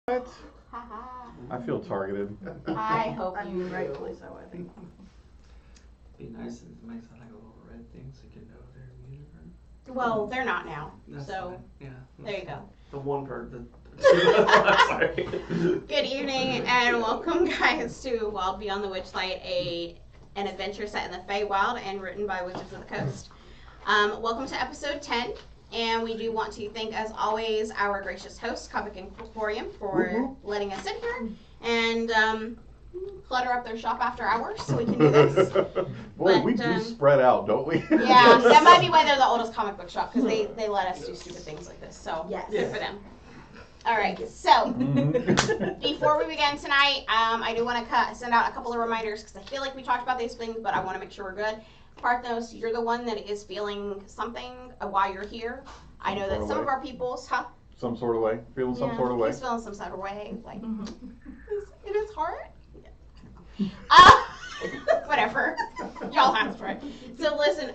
What? Haha. I feel targeted. I hope I you mean, do. rightfully so, I think. Be nice if it makes like a little red thing so you can know they're muted. Well, they're not now. That's so fine. Yeah. there you go. The one part. Sorry. Good evening and welcome, guys, to Wild Beyond the Witchlight, an adventure set in the Feywild and written by Wizards of the Coast. Welcome to episode 10, and we do want to thank, as always, our gracious host, Comic Emporium, for letting us in here and clutter up their shop after hours so we can do this. Boy, But, we do spread out, don't we? Yeah, that might be why they're the oldest comic book shop, because they let us do stupid things like this. So Yes. good for them. All right, so before we begin tonight, I do want to send out a couple of reminders because I feel like we talked about these things, but I want to make sure we're good. Parthos, you're the one that is feeling something while you're here. I know that some of our people's, Some sort of way. Feeling some sort of way. He's feeling some sort of way, like in his heart. Whatever. Y'all have to try. So listen,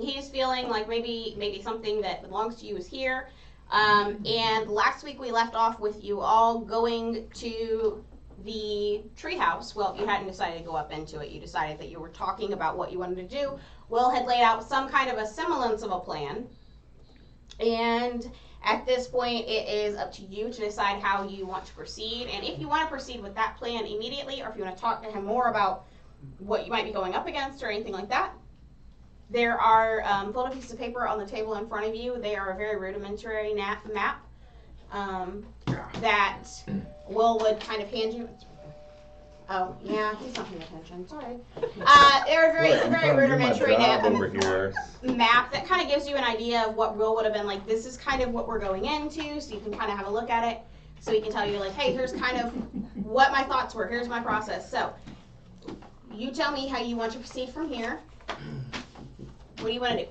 he's feeling like maybe something that belongs to you is here. And last week we left off with you all going to the treehouse. Well, you hadn't decided to go up into it. You decided that you were talking about what you wanted to do. Will had laid out some kind of a semblance of a plan. And at this point, it is up to you to decide how you want to proceed. And if you want to proceed with that plan immediately, or if you want to talk to him more about what you might be going up against or anything like that, there are folded pieces of paper on the table in front of you. They are a very rudimentary map that Will would kind of hand you. Oh, yeah, he's not paying attention. Sorry. They're a very rudimentary map that kind of gives you an idea of what Will would have been like. This is kind of what we're going into, so you can kind of have a look at it. So he can tell you, like, hey, here's kind of what my thoughts were. Here's my process. So you tell me how you want to proceed from here. What do you want to do?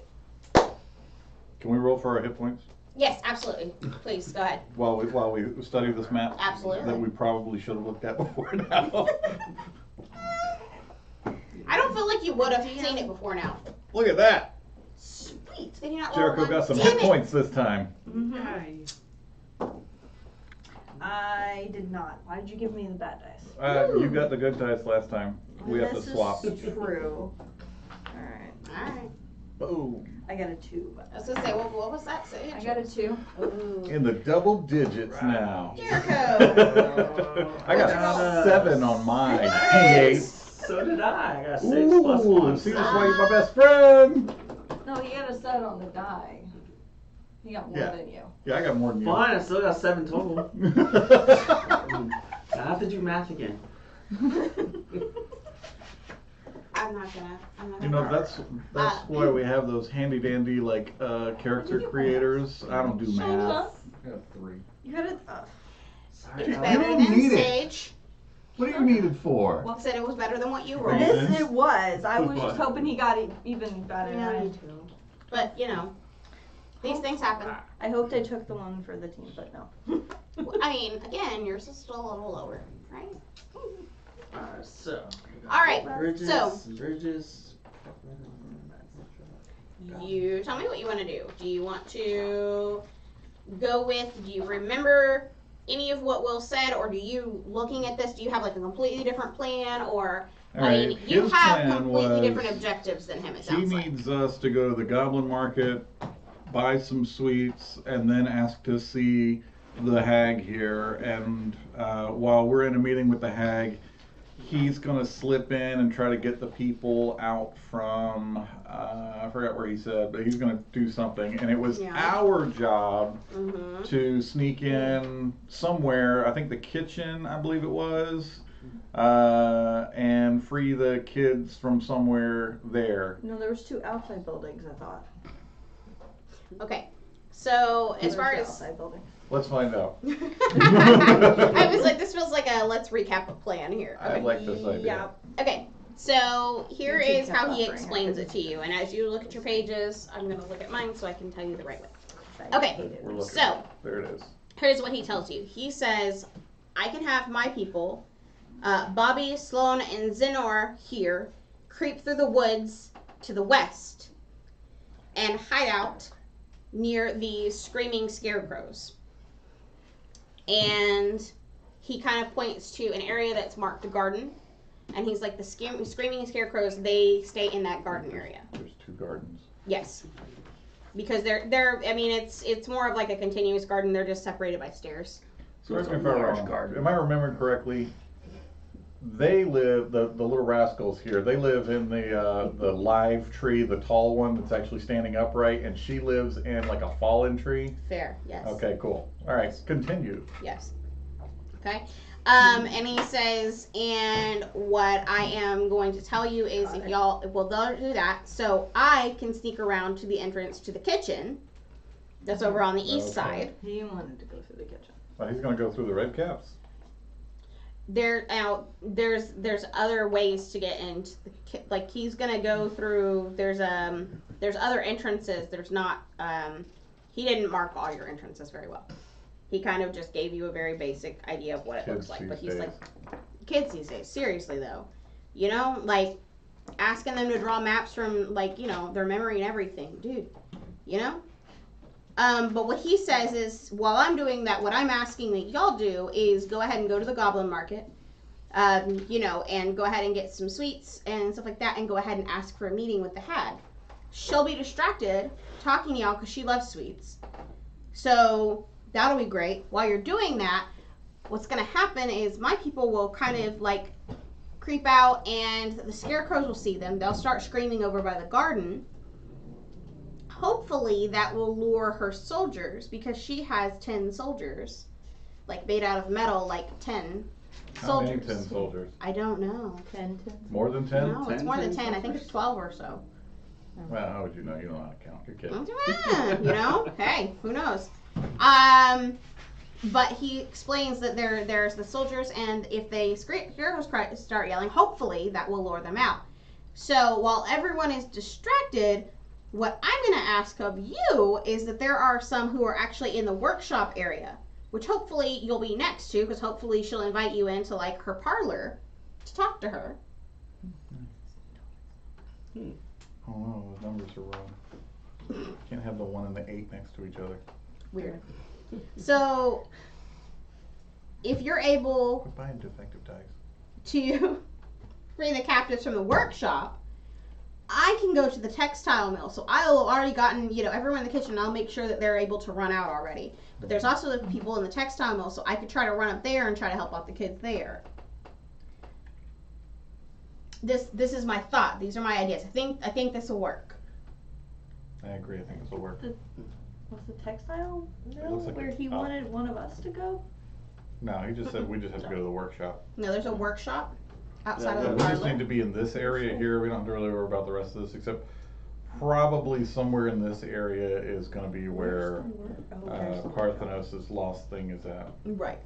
Can we roll for our hit points? Yes, absolutely. Please, go ahead. While we study this map? Absolutely. That we probably should have looked at before now. I don't feel like you would have seen it before now. Look at that. Sweet. Did you not Jericho roll got some Damn hit it. points this time. I did not. Why did you give me the bad dice? You got the good dice last time. We have to swap. This is true. Alright. Alright. Boom. I got a 2. But I was going to say, what was that, Sage? I got a 2. Ooh. In the double digits now. Jericho. I got What'd you 7 on mine. Nice. So did I. I got 6 Ooh, plus 1. see, that's why you're my best friend. No, he got a 7 on the die. He got more than you. Yeah, I got more than you. Fine, I still got 7 total. I have to do math again. I'm not gonna. You know, that's why we have those handy dandy like character creators. I don't do math. I have 3. You got a. Sorry, It's Alex. better don't than need it. Sage. What do you need it for? Well, said it was better than what you rolled. This it was. I was just What? hoping he got it even better. Yeah, me too. But, you know, these things happen. I hoped I took the one for the team, but no. I mean, again, yours is still a little lower, right? Alright, so. All right, Bridges. so- Bridges. You tell me what you want to do. Do you want to go with, do you remember any of what Will said, or do you, looking at this, do you have like a completely different plan, or, All I mean, right, you his have plan completely was different objectives than him, it He sounds like. needs us to go to the Goblin Market, buy some sweets, and then ask to see the hag here. And while we're in a meeting with the hag, he's going to slip in and try to get the people out from, I forgot where he said, but he's going to do something. And it was our job to sneak in somewhere, I think the kitchen, I believe it was, and free the kids from somewhere there. No, there was 2 outside buildings, I thought. Okay, so as far as... outside buildings. Let's find out. I was like, this feels like a let's recap a plan here. I like this idea. Yeah. Okay, so here You is keep how he buffering, explains I it to you. And as you look at your pages, I'm going to look at mine so I can tell you the right way. I Okay. hate it. We're looking. So, There it is. here's what he tells you. He says, I can have my people, Bobby, Sloan, and Zenor here, creep through the woods to the west and hide out near the screaming scarecrows. And he kind of points to an area that's marked the garden, and he's like, the screaming scarecrows, they stay in that garden area. There's 2 gardens. Yes. Because they're I mean, it's more of like a continuous garden. They're just separated by stairs. Correct me if I'm wrong. Am I remembering correctly? They live, the little rascals here, they live in the live tree, the tall one that's actually standing upright, and she lives in like a fallen tree. Fair, yes. Okay, cool. All right, continue. Yes. Okay. And he says, and what I am going to tell you is if y'all, well, they'll do that, so I can sneak around to the entrance to the kitchen that's over on the east side. He wanted to go through the kitchen. Well, he's gonna go through the red caps. There's other ways to get into the like he's gonna go through. There's other entrances. There's not. He didn't mark all your entrances very well. He kind of just gave you a very basic idea of what it looks like. But he's like, kids these days, seriously though, you know, like asking them to draw maps from like, you know, their memory and everything, dude, you know. But what he says is, while I'm doing that, what I'm asking that y'all do is go ahead and go to the Goblin Market, you know, and go ahead and get some sweets and stuff like that, and go ahead and ask for a meeting with the hag. She'll be distracted talking to y'all because she loves sweets. So that'll be great. While you're doing that, what's going to happen is my people will kind of like creep out, and the scarecrows will see them. They'll start screaming over by the garden. Hopefully that will lure her soldiers, because she has 10 soldiers, like made out of metal, like 10 soldiers. How many 10 soldiers? I don't know. 10. More than 10? No, it's more than 10. I think it's 12 or so. Well, how would you know? You don't know how to count. You're kidding. You know, hey, who knows? But he explains that there's the soldiers, and if they start yelling, hopefully that will lure them out. So while everyone is distracted, what I'm going to ask of you is that there are some who are actually in the workshop area, which hopefully you'll be next to, because hopefully she'll invite you into like her parlor to talk to her. Oh no, the numbers are wrong. Can't have the 1 and the 8 next to each other. Weird. So if you're able Quit buying defective dice. to free the captives from the workshop, I can go to the textile mill. So I'll have already gotten, you know, everyone in the kitchen. I'll make sure that they're able to run out already. But there's also the people in the textile mill, so I could try to run up there and try to help out the kids there. This is my thought. These are my ideas. I think this will work. I agree. I think this will work. Was the textile mill looks like where it's he up. wanted one of us to go? No, he just said we just have to go to the workshop. No, there's a workshop outside Yeah, of we the just need parlor. to be in this area here. We don't have to really worry about the rest of this, except probably somewhere in this area is going to be where Parthenos' lost thing is at. Right,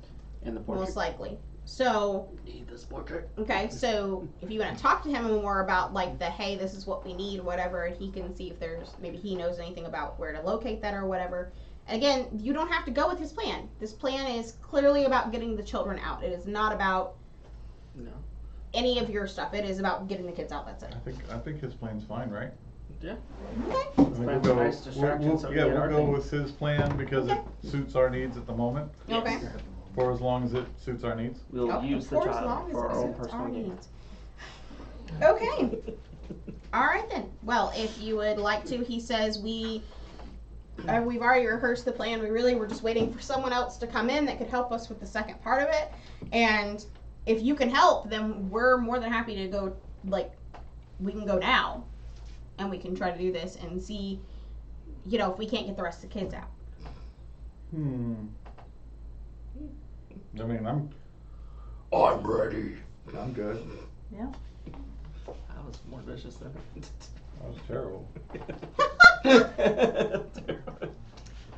In the portrait. most likely. So, Need this portrait. okay, so if you want to talk to him more about like the, hey, this is what we need, whatever, and he can see if there's, maybe he knows anything about where to locate that or whatever. And again, you don't have to go with his plan. This plan is clearly about getting the children out. It is not about No. any of your stuff. It is about getting the kids out. That's it. I think his plan's fine, right? Yeah. Okay. I think Plan's a nice distraction, so we yeah, get we'll our go thing. with his plan because Okay. it suits our needs at the moment. Okay. Yes. For as long as it suits our needs. We'll Okay, use the for as child long as for it our own suits personal our gain. needs. Okay. All right then. Well, if you would like to, he says we've already rehearsed the plan. We really were just waiting for someone else to come in that could help us with the second part of it. And if you can help, then we're more than happy to go. Like, we can go now, and we can try to do this and see, you know, if we can't get the rest of the kids out. I mean, I'm ready. I'm good. Yeah. That was more vicious than That was terrible.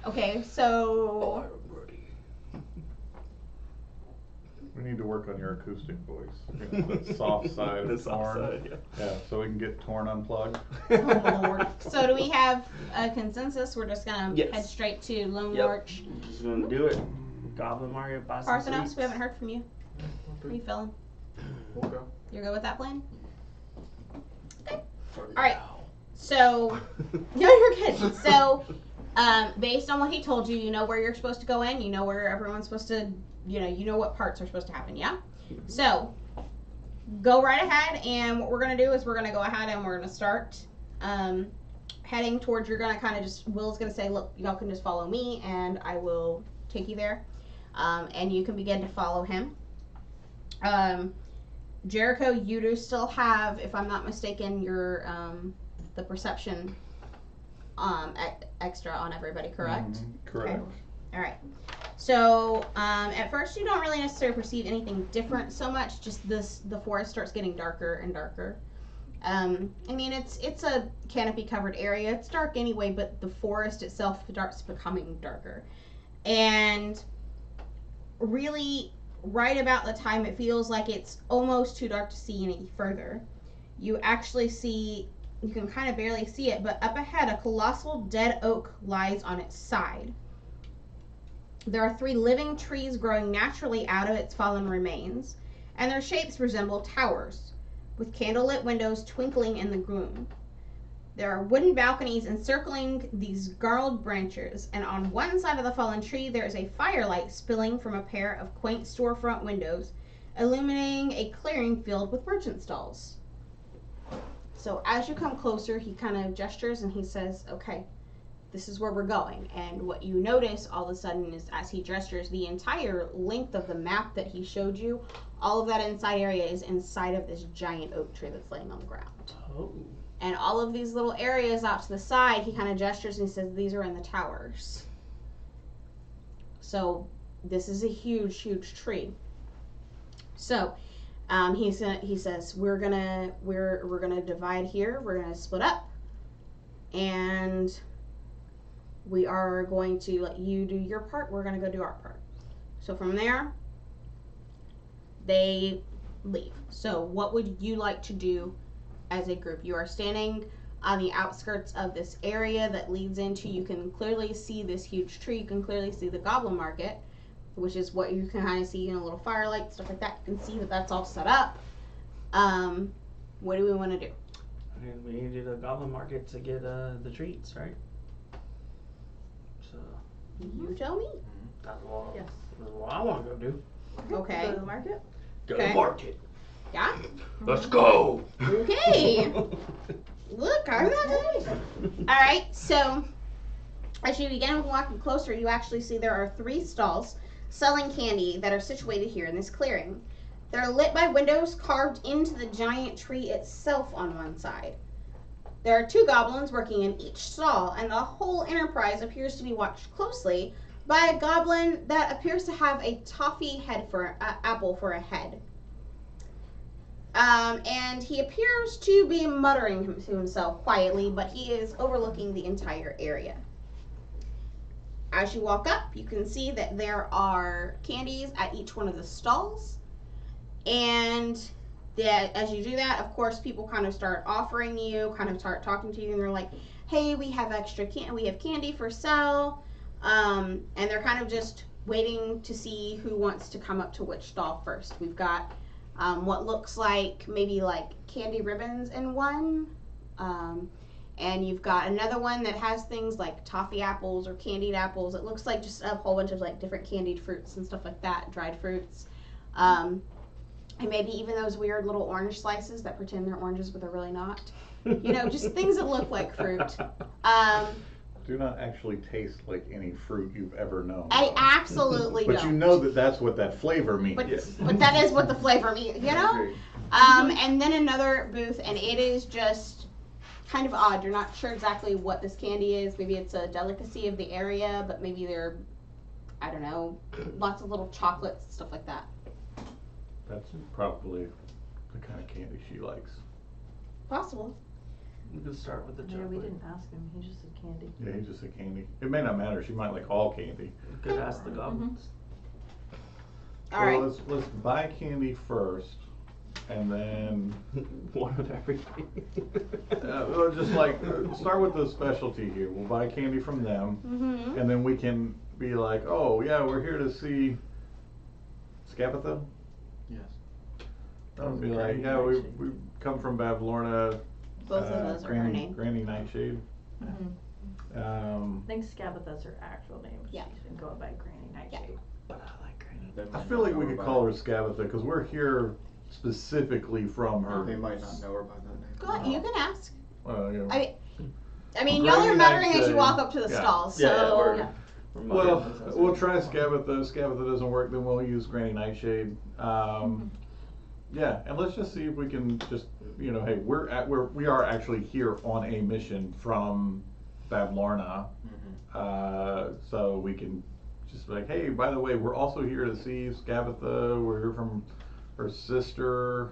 Okay, so I'm ready. We need to work on your acoustic voice. You know, the soft side The of soft Torn. side, yeah. Yeah, so we can get Torn unplugged. oh Lord. So do we have a consensus? We're just gonna Yes. head straight to Lone Yep. Lorch. I'm just gonna do it. Goblin Mario, buy some Parthenos, sweets. we haven't heard from you. How are you feeling? We'll go. You're good with that plan? For All right. now. So, no, you're good. So, Based on what he told you, you know where you're supposed to go in. You know where everyone's supposed to. You know what parts are supposed to happen. Yeah. So go right ahead, and what we're gonna do is we're gonna go ahead and we're gonna start heading towards. You're gonna kind of just. Will's gonna say, "Look, y'all can just follow me, and I will take you there." And you can begin to follow him. Jericho, you do still have, if I'm not mistaken, your the perception extra on everybody, correct? Correct. Okay. All right. So at first you don't really necessarily perceive anything different so much. Just the forest starts getting darker and darker. I mean, it's a canopy covered area. It's dark anyway, but the forest itself starts becoming darker. And really, right about the time it feels like it's almost too dark to see any further, you actually see, you can kind of barely see it, but up ahead a colossal dead oak lies on its side. There are 3 living trees growing naturally out of its fallen remains, and their shapes resemble towers, with candlelit windows twinkling in the gloom. There are wooden balconies encircling these gnarled branches, and on one side of the fallen tree there is a firelight spilling from a pair of quaint storefront windows, illuminating a clearing filled with merchant stalls. So as you come closer, he kind of gestures and he says, "Okay, this is where we're going." And what you notice all of a sudden is, as he gestures, the entire length of the map that he showed you, all of that inside area is inside of this giant oak tree that's laying on the ground. Oh. And all of these little areas out to the side, he kind of gestures and he says, "These are in the towers." So this is a huge, huge tree. So he says, we're gonna divide here. We're gonna split up, and we are going to let you do your part. We're gonna go do our part. So from there, they leave. So what would you like to do as a group? You are standing on the outskirts of this area that leads into, you can clearly see this huge tree. You can clearly see the Goblin Market, which is what you can kind of see in a little firelight, stuff like that. You can see that that's all set up. What do we want to do? And we need to do the Goblin Market to get the treats, right? So You tell me. that's what, Yes. that's what I want to go do. Okay. Go to the market? Go Okay. to market. Yeah? Let's go. Okay. Look, I'm not doing. Alright, so as you begin walking closer, you actually see there are 3 stalls selling candy that are situated here in this clearing. They're lit by windows carved into the giant tree itself on one side. There are 2 goblins working in each stall, and the whole enterprise appears to be watched closely by a goblin that appears to have a toffee head for apple for a head. And he appears to be muttering to himself quietly, but he is overlooking the entire area. As you walk up, you can see that there are candies at each one of the stalls, and that as you do that, of course, people kind of start offering you, kind of start talking to you, and they're like, "Hey, we have extra we have candy for sale," and they're kind of just waiting to see who wants to come up to which stall first. We've got what looks like maybe like candy ribbons in one, and you've got another one that has things like toffee apples or candied apples. It looks like just a whole bunch of like different candied fruits and stuff like that, dried fruits. And maybe even those weird little orange slices that pretend they're oranges but they're really not. You know, just things that look like fruit. Do not actually taste like any fruit you've ever known. I absolutely But don't. you know that that's what that flavor means. But that is what the flavor means, you know? And then another booth, and it is just kind of odd. You're not sure exactly what this candy is. Maybe it's a delicacy of the area, but maybe they're, I don't know, lots of little chocolates, stuff like that. That's probably the kind of candy she likes. Possible. We could start with the Yeah, chocolate. we didn't ask him. He just said candy. Yeah, he just said candy. It may not matter. She might like all candy. We could ask the goblins. All right. Well, let's buy candy first, and then One of everything. we'll just like start with the specialty here. We'll buy candy from them, Mm-hmm. and then we can be like, oh yeah, we're here to see Scabatha. Yes. I'll be like, yeah, we come from Bavlorna. Both of those are her name. Granny Nightshade. Mm-hmm. I think Scabatha's her actual name. Yeah. She's been going by Granny Nightshade. But I like Granny. They I might feel not like we know could her call by- her Scabatha because we're here specifically from her. They might not know her by that name. Go ahead, you can ask. Yeah. I mean, y'all are Granny muttering as you Nightshade. walk up to the Yeah. stalls, Yeah, so. we're Well, muttering, that's we'll what try it is. Scabatha. Scabatha doesn't work, then we'll use Granny Nightshade. Yeah, and let's just see if we can just, hey, we are actually here on a mission from Bab Lorna. So we can just be like, hey, by the way, we're also here to see Scabatha. We're here from her sister,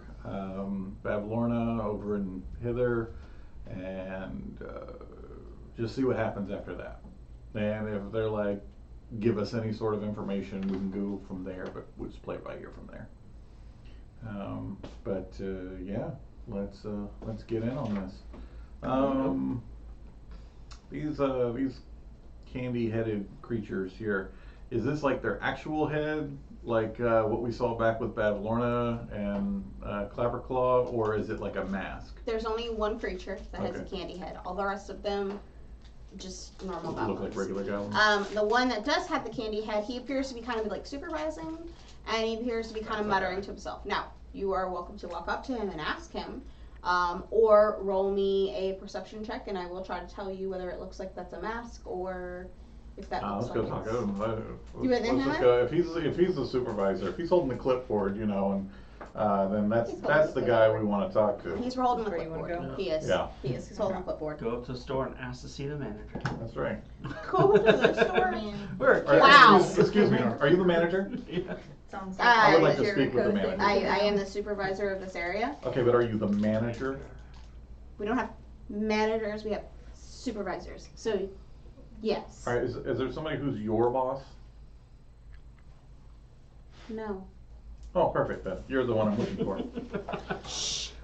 Bab Lorna, over in Hither, and just see what happens after that. And if they're like, give us any sort of information, we can go from there, but we'll just play it by ear from there. Yeah, let's get in on this. These candy-headed creatures here, is this like their actual head, like what we saw back with Bab Lorna and Clapperclaw, or is it like a mask? There's only one creature that has a Okay. candy head. All the rest of them, just normal Look goblins. like regular goblins? The one that does have the candy head, he appears to be kind of like supervising, and he appears to be kind of muttering to himself. Now, you are welcome to walk up to him and ask him, or roll me a perception check, and I will try to tell you whether it looks like that's a mask or if that looks Let's go like talk it's- to him. You Let's with him, just Hannah? go. If he's the supervisor, if he's holding the clipboard, and then that's He's holding the the guy we clipboard. want to talk to. He's holding the Where you wanna clipboard. go? He is. Yeah. He is. He's holding the clipboard. Go up to the store and ask to see the manager. That's right. Go to the store. We're All right, Wow. Excuse me. Are you the manager? Yeah. Sounds I would like you're to speak with the coasting. manager. I am the supervisor of this area. Okay, but are you the manager? We don't have managers, we have supervisors. So, yes. All right. Is there somebody who's your boss? No. Oh, perfect. Then you're the one I'm looking for.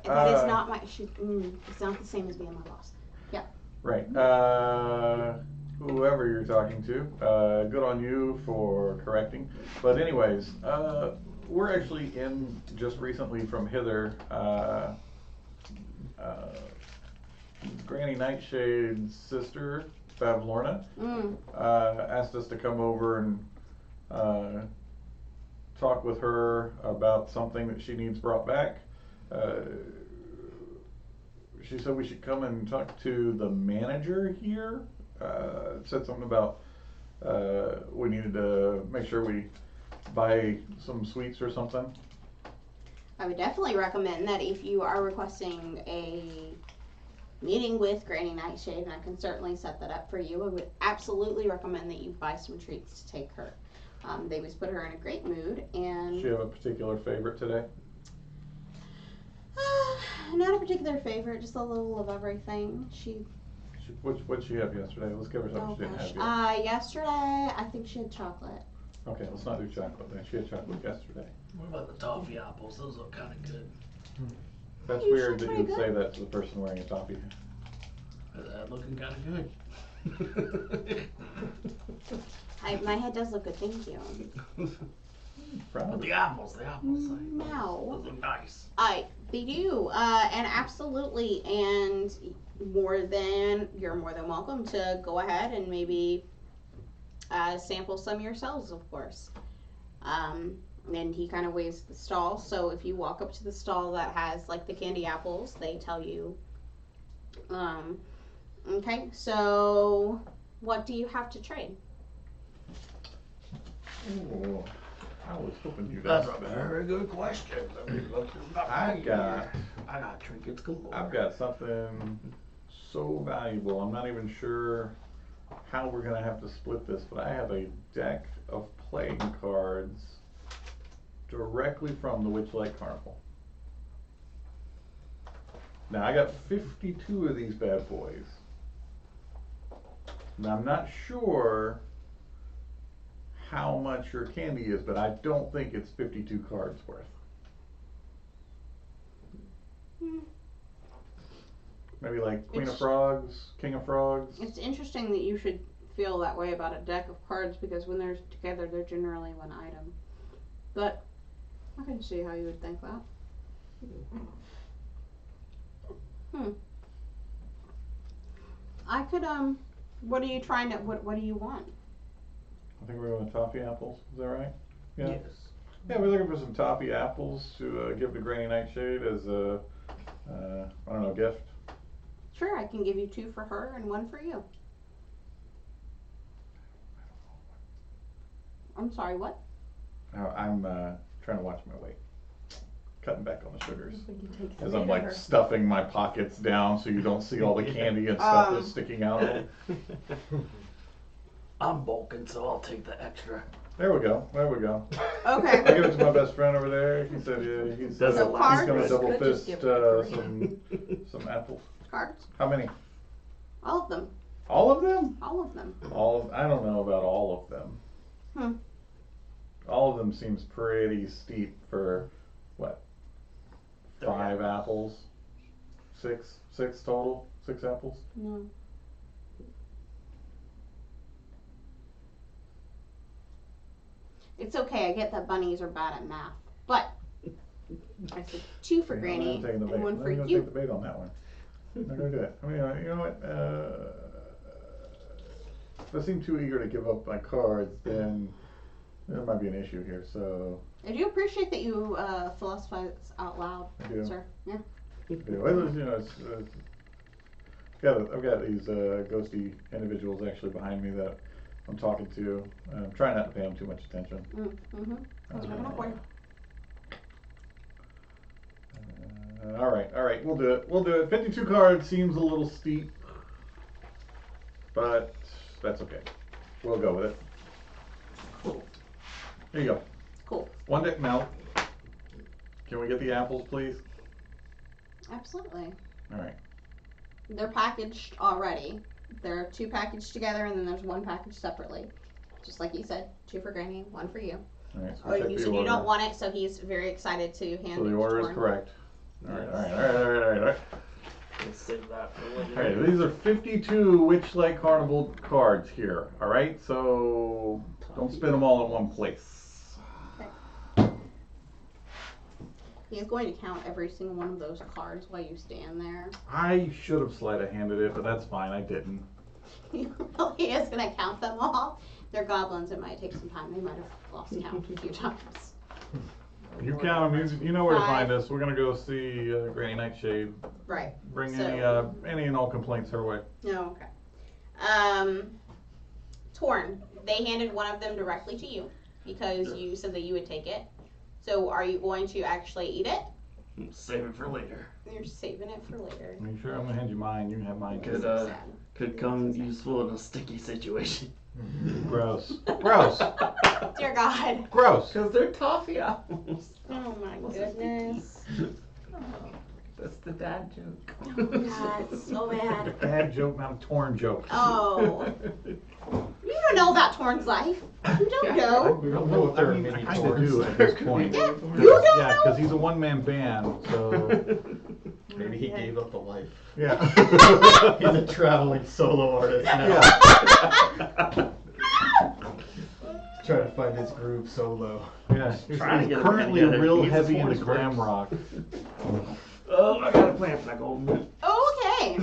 That is not my. It's not the same as being my boss. Right. Whoever you're talking to, good on you for correcting. But anyways, we're actually in just recently from Hither. Granny Nightshade's sister, Bab Lorna, asked us to come over and talk with her about something that she needs brought back. She said we should come and talk to the manager here. Said something about we needed to make sure we buy some sweets or something. I would definitely recommend that if you are requesting a meeting with Granny Nightshade, and I can certainly set that up for you, I would absolutely recommend that you buy some treats to take her. They always put her in a great mood, and Does she have a particular favorite today? not a particular favorite, just a little of everything. What'd she have yesterday? Let's give her something Oh she didn't gosh. have yet. Yesterday, I think she had chocolate. Okay, let's not do chocolate then. She had chocolate yesterday. What about the toffee apples? Those look kind of good. That's Usually weird that pretty you'd say good. that to the person wearing a toffee. That looking kind of good. My head does look good, thank you. Proud But of the it. apples, No. those look nice. They do, and absolutely, and you're more than welcome to go ahead and maybe sample some yourselves, of course. And he kind of waves the stall. So if you walk up to the stall that has like the candy apples, they tell you. Okay, so what do you have to trade? Oh, I was hoping you'd That's ask a that. very good question. Let me look through my I bag got- here. I got trinkets galore. I've got something so valuable. I'm not even sure how we're gonna have to split this, but I have a deck of playing cards directly from the Witchlight Carnival. Now I got 52 of these bad boys. Now I'm not sure how much your candy is, but I don't think it's 52 cards worth. Maybe like Queen of It's- Frogs, King of Frogs. It's interesting that you should feel that way about a deck of cards because when they're together, they're generally one item. But I can see how you would think that. I could What are you trying to? What do you want? I think we're going to toffee apples. Is that right? Yeah. Yes. Yeah, we're looking for some toffee apples to give to Granny Nightshade as a, I don't know, gift. Sure, I can give you 2 for her and 1 for you. I'm sorry, what? I'm trying to watch my weight. Cutting back on the sugars. As some I'm like sugar. stuffing my pockets down so you don't see all the candy and stuff that's sticking out. I'm bulking, so I'll take the extra. There we go. There we go. Okay. I give it to my best friend over there. He said he's Does it last? gonna double Could just fist give it some apples. Cards. How many? All of them. All of them? All of them. I don't know about all of them. All of them seems pretty steep for what? 5 apples? 6 total? 6 apples? No. It's okay. I get that bunnies are bad at math, but I said 2 for Granny I'm taking the bait. and 1 for I'm gonna you. take the bait on that one. I'm not gonna do it. I mean, you know what? If I seem too eager to give up my cards, then there might be an issue here. So I do appreciate that you philosophize out loud, I do. sir. Yeah. You know, I've got these ghosty individuals actually behind me that I'm talking to. I'm trying not to pay them too much attention. Mm-hmm. That's what I'm looking for. All right, we'll do it. 52 cards seems a little steep, but that's okay. We'll go with it. Cool. There you go. Cool. 1 deck melt. Can we get the apples, please? Absolutely. All right. They're packaged already. There are 2 packaged together, and then there's 1 packaged separately. Just like you said, 2 for Granny, 1 for you. All right. So Oh, we'll take you the said you order. don't want it, so he's very excited to hand So it the to order is Torn. correct. All right. Let's save that for later. All right, these are 52 Witchlight Carnival cards here. All right, so don't spin them all in one place. He's going to count every single one of those cards while you stand there. I should have sleight of handed it, but that's fine. I didn't. He really is going to count them all. They're goblins. It might take some time. They might have lost count a few times. You count them. You know where to 5. find us. We're gonna go see Granny Nightshade. Right. Bring So- any and all complaints her way. No, okay. Torn, they handed one of them directly to you because you said that you would take it. So are you going to actually eat it? Save it for later. You're saving it for later. Are you sure? I'm gonna hand you mine. You can have mine. Good, So sad. Could come useful in a sticky situation. Gross. Gross. Dear God. Gross. Because they're toffee apples. Oh my goodness. That's the dad joke. Oh God, it's so bad. Bad joke, not a torn joke. Oh. You don't know about Torn's life. You don't know. We don't know if there are many kind of do at this point. Yeah, you don't Yeah, know. because he's a one-man band, so Maybe he gave up the life. yeah. He's a traveling solo artist now. Yeah. Trying to find his groove solo. Yeah. He's Trying to get a currently band together. real He's heavy a into force glam works. rock. Oh, I got a plan for that golden minute. Okay. I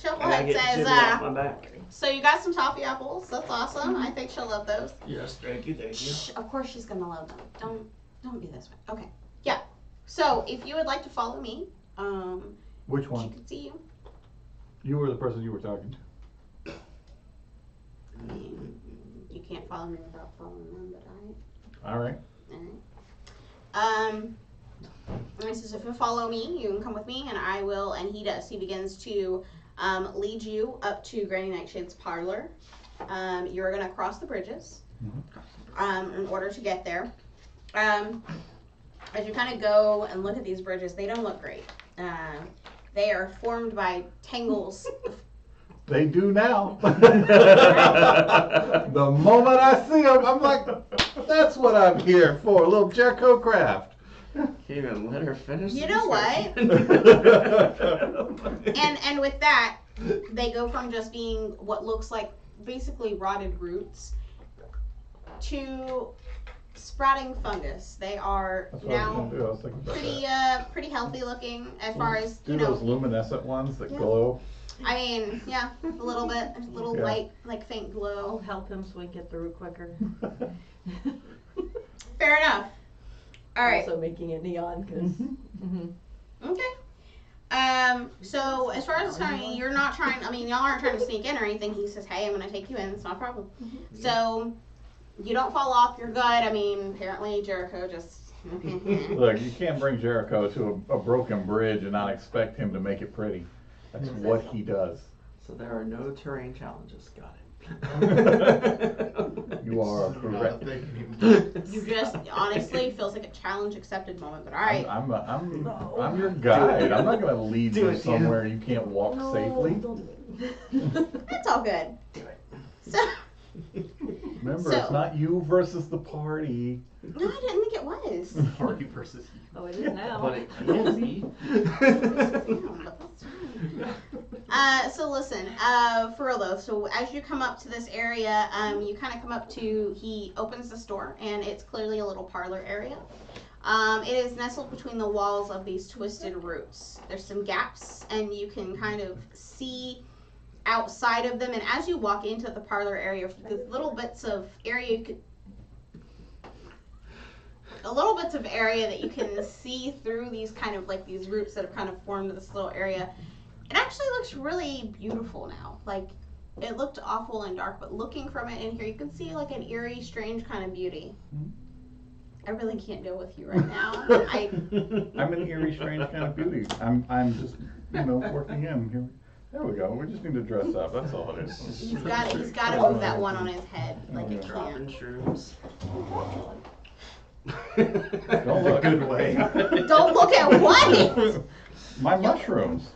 Chucklehead get says, shitty off my back. so you got some toffee apples. That's awesome. I think she'll love those. Yes, thank you. Shh, of course she's gonna love them. Don't be this way. Okay. Yeah. So if you would like to follow me, Which she one? can see you. You were the person you were talking to. I mean, you can't follow me without following them, but All right. alright. And he says if you follow me, you can come with me, and I will. And he does. He begins to lead you up to Granny Nightshade's parlor. You're gonna cross the bridges in order to get there. As you kind of go and look at these bridges, they don't look great. They are formed by tangles. They do now. The moment I see them, I'm like, that's what I'm here for. A little Jericho craft. Can't even let her finish. You the know what? description. And with that, they go from just being what looks like basically rotted roots to sprouting fungus. They are That's what I was now gonna do. I was thinking about that. pretty healthy looking as far as Do you those know. luminescent ones that Yeah. glow. I mean, yeah, a little bit. There's a little Yeah. light, like faint I'll glow. help him so we can get through quicker. Fair enough. All right. Also making it neon, because. Okay. So as far as starting, you're not trying. I mean, y'all aren't trying to sneak in or anything. He says, "Hey, I'm gonna take you in. It's not a problem." So you don't fall off. You're good. I mean, apparently Jericho just. Look, you can't bring Jericho to a broken bridge and not expect him to make it pretty. That's what he does. So there are no terrain challenges. Got it. You are Not correct. thinking. You just honestly feels like a challenge accepted moment. But all right. I'm your guide. I'm not gonna lead Do you it, somewhere you can't walk safely. That's all good. Do it. So Remember, So- it's not you versus the party. no, I didn't think it was. Party versus you. Oh, it is now. But it can be. So listen, for real though, so as you come up to this area, you kind of come up to, he opens the store, and it's clearly a little parlor area. It is nestled between the walls of these twisted roots. There's some gaps, and you can kind of see outside of them, and as you walk into the parlor area, the little bits of area you could that you can see through these kind of like these roots that have kind of formed this little area. It actually looks really beautiful now. Like, it looked awful and dark, but looking from it in here, you can see like an eerie, strange kind of beauty. I really can't deal with you right now. I'm an eerie, strange kind of beauty. I'm just, working in here. There we go. We just need to dress up. That's all it is. He's got to move that one on his head. Like, it Dropping can't. shrooms. Don't look. Good way. Don't look at what? My mushrooms.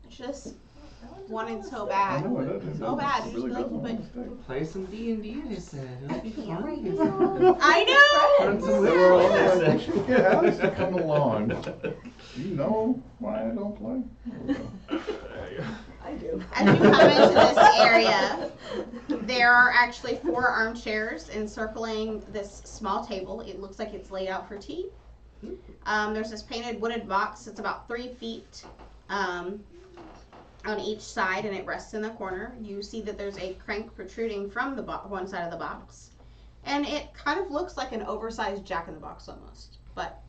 Just wanted so I bad. know it is. So bad. It really Just doesn't like, want to stay. Play some D&D, I said. It'll be can't fun. right He now. said. I know. Learn some They were all wisdom, I like, said. get Alex to come along. Do you know why I don't play? I do. As you come into this area, there are actually 4 armchairs encircling this small table. It looks like it's laid out for tea. There's this painted wooden box. It's about 3 feet on each side, and it rests in the corner. You see that there's a crank protruding from the one side of the box, and it kind of looks like an oversized jack-in-the-box almost. But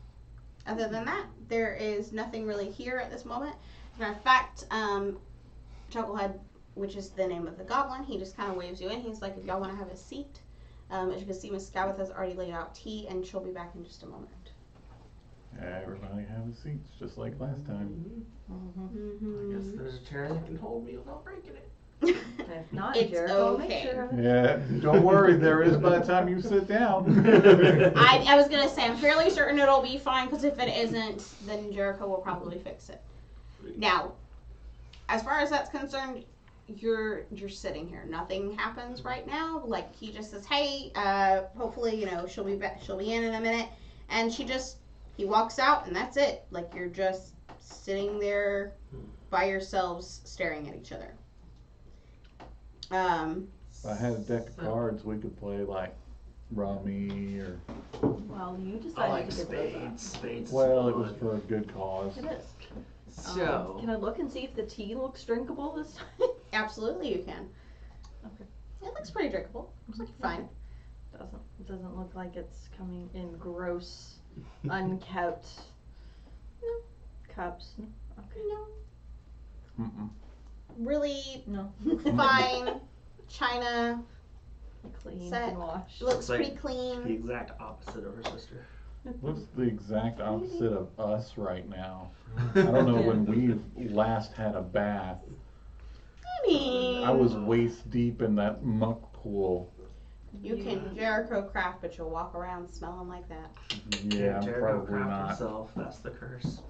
other than that, there is nothing really here at this moment. As a matter of fact, Chucklehead, which is the name of the goblin, he just kind of waves you in. He's like, if y'all want to have a seat. As you can see, Miss Scout has already laid out tea, and she'll be back in just a moment. Everybody have a seat, just like last time. I guess there's a chair that can hold me without breaking it. If not, It's Jericho, okay. make sure. Yeah, don't worry, there is by the time you sit down. I was gonna say, I'm fairly certain it'll be fine, because if it isn't, then Jericho will probably fix it. Now, as far as that's concerned, you're sitting here. Nothing happens right now. Like, he just says, hey, hopefully, she'll be back, she'll be in a minute, and he walks out, and that's it. Like, you're just sitting there by yourselves, staring at each other. If I had a deck of cards, we could play like rummy or. Well, you I decided like to get spades. Spades. Well, it was for a good cause. It is. So. Can I look and see if the tea looks drinkable this time? Absolutely, you can. Okay. It looks pretty drinkable. Looks like you're fine. It doesn't look like it's coming in gross, unkept cups. Okay. No. Mm-mm. Really No. fine china. Clean Set. and washed. Looks Like pretty The clean. exact opposite of her sister. Looks the exact opposite of us right now. I don't know when we've last had a bath. I mean, I was waist deep in that muck pool. you can Jericho craft, but you'll walk around smelling like that. Yeah, I'm Jericho probably craft not. himself. That's the curse.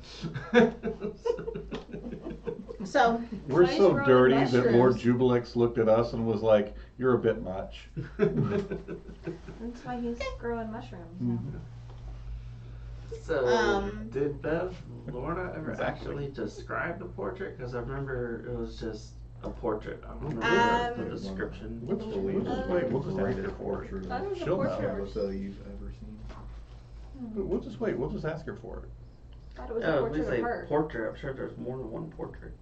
So, We're Nice so growing dirty that Lord mushrooms. Jubilex looked at us and was like, "You're a bit much." That's why he's growing mushrooms now. So, did Lorna ever Exactly. actually describe the portrait? Because I remember it was just a portrait. I don't remember the description. We'll just wait. We'll just ask her for it. That was a She'll portrait. know. Tabitha you've ever seen. We'll just wait. We'll just ask her for it. Thought it was a We portrait say of her. portrait. I'm sure there's more than one portrait.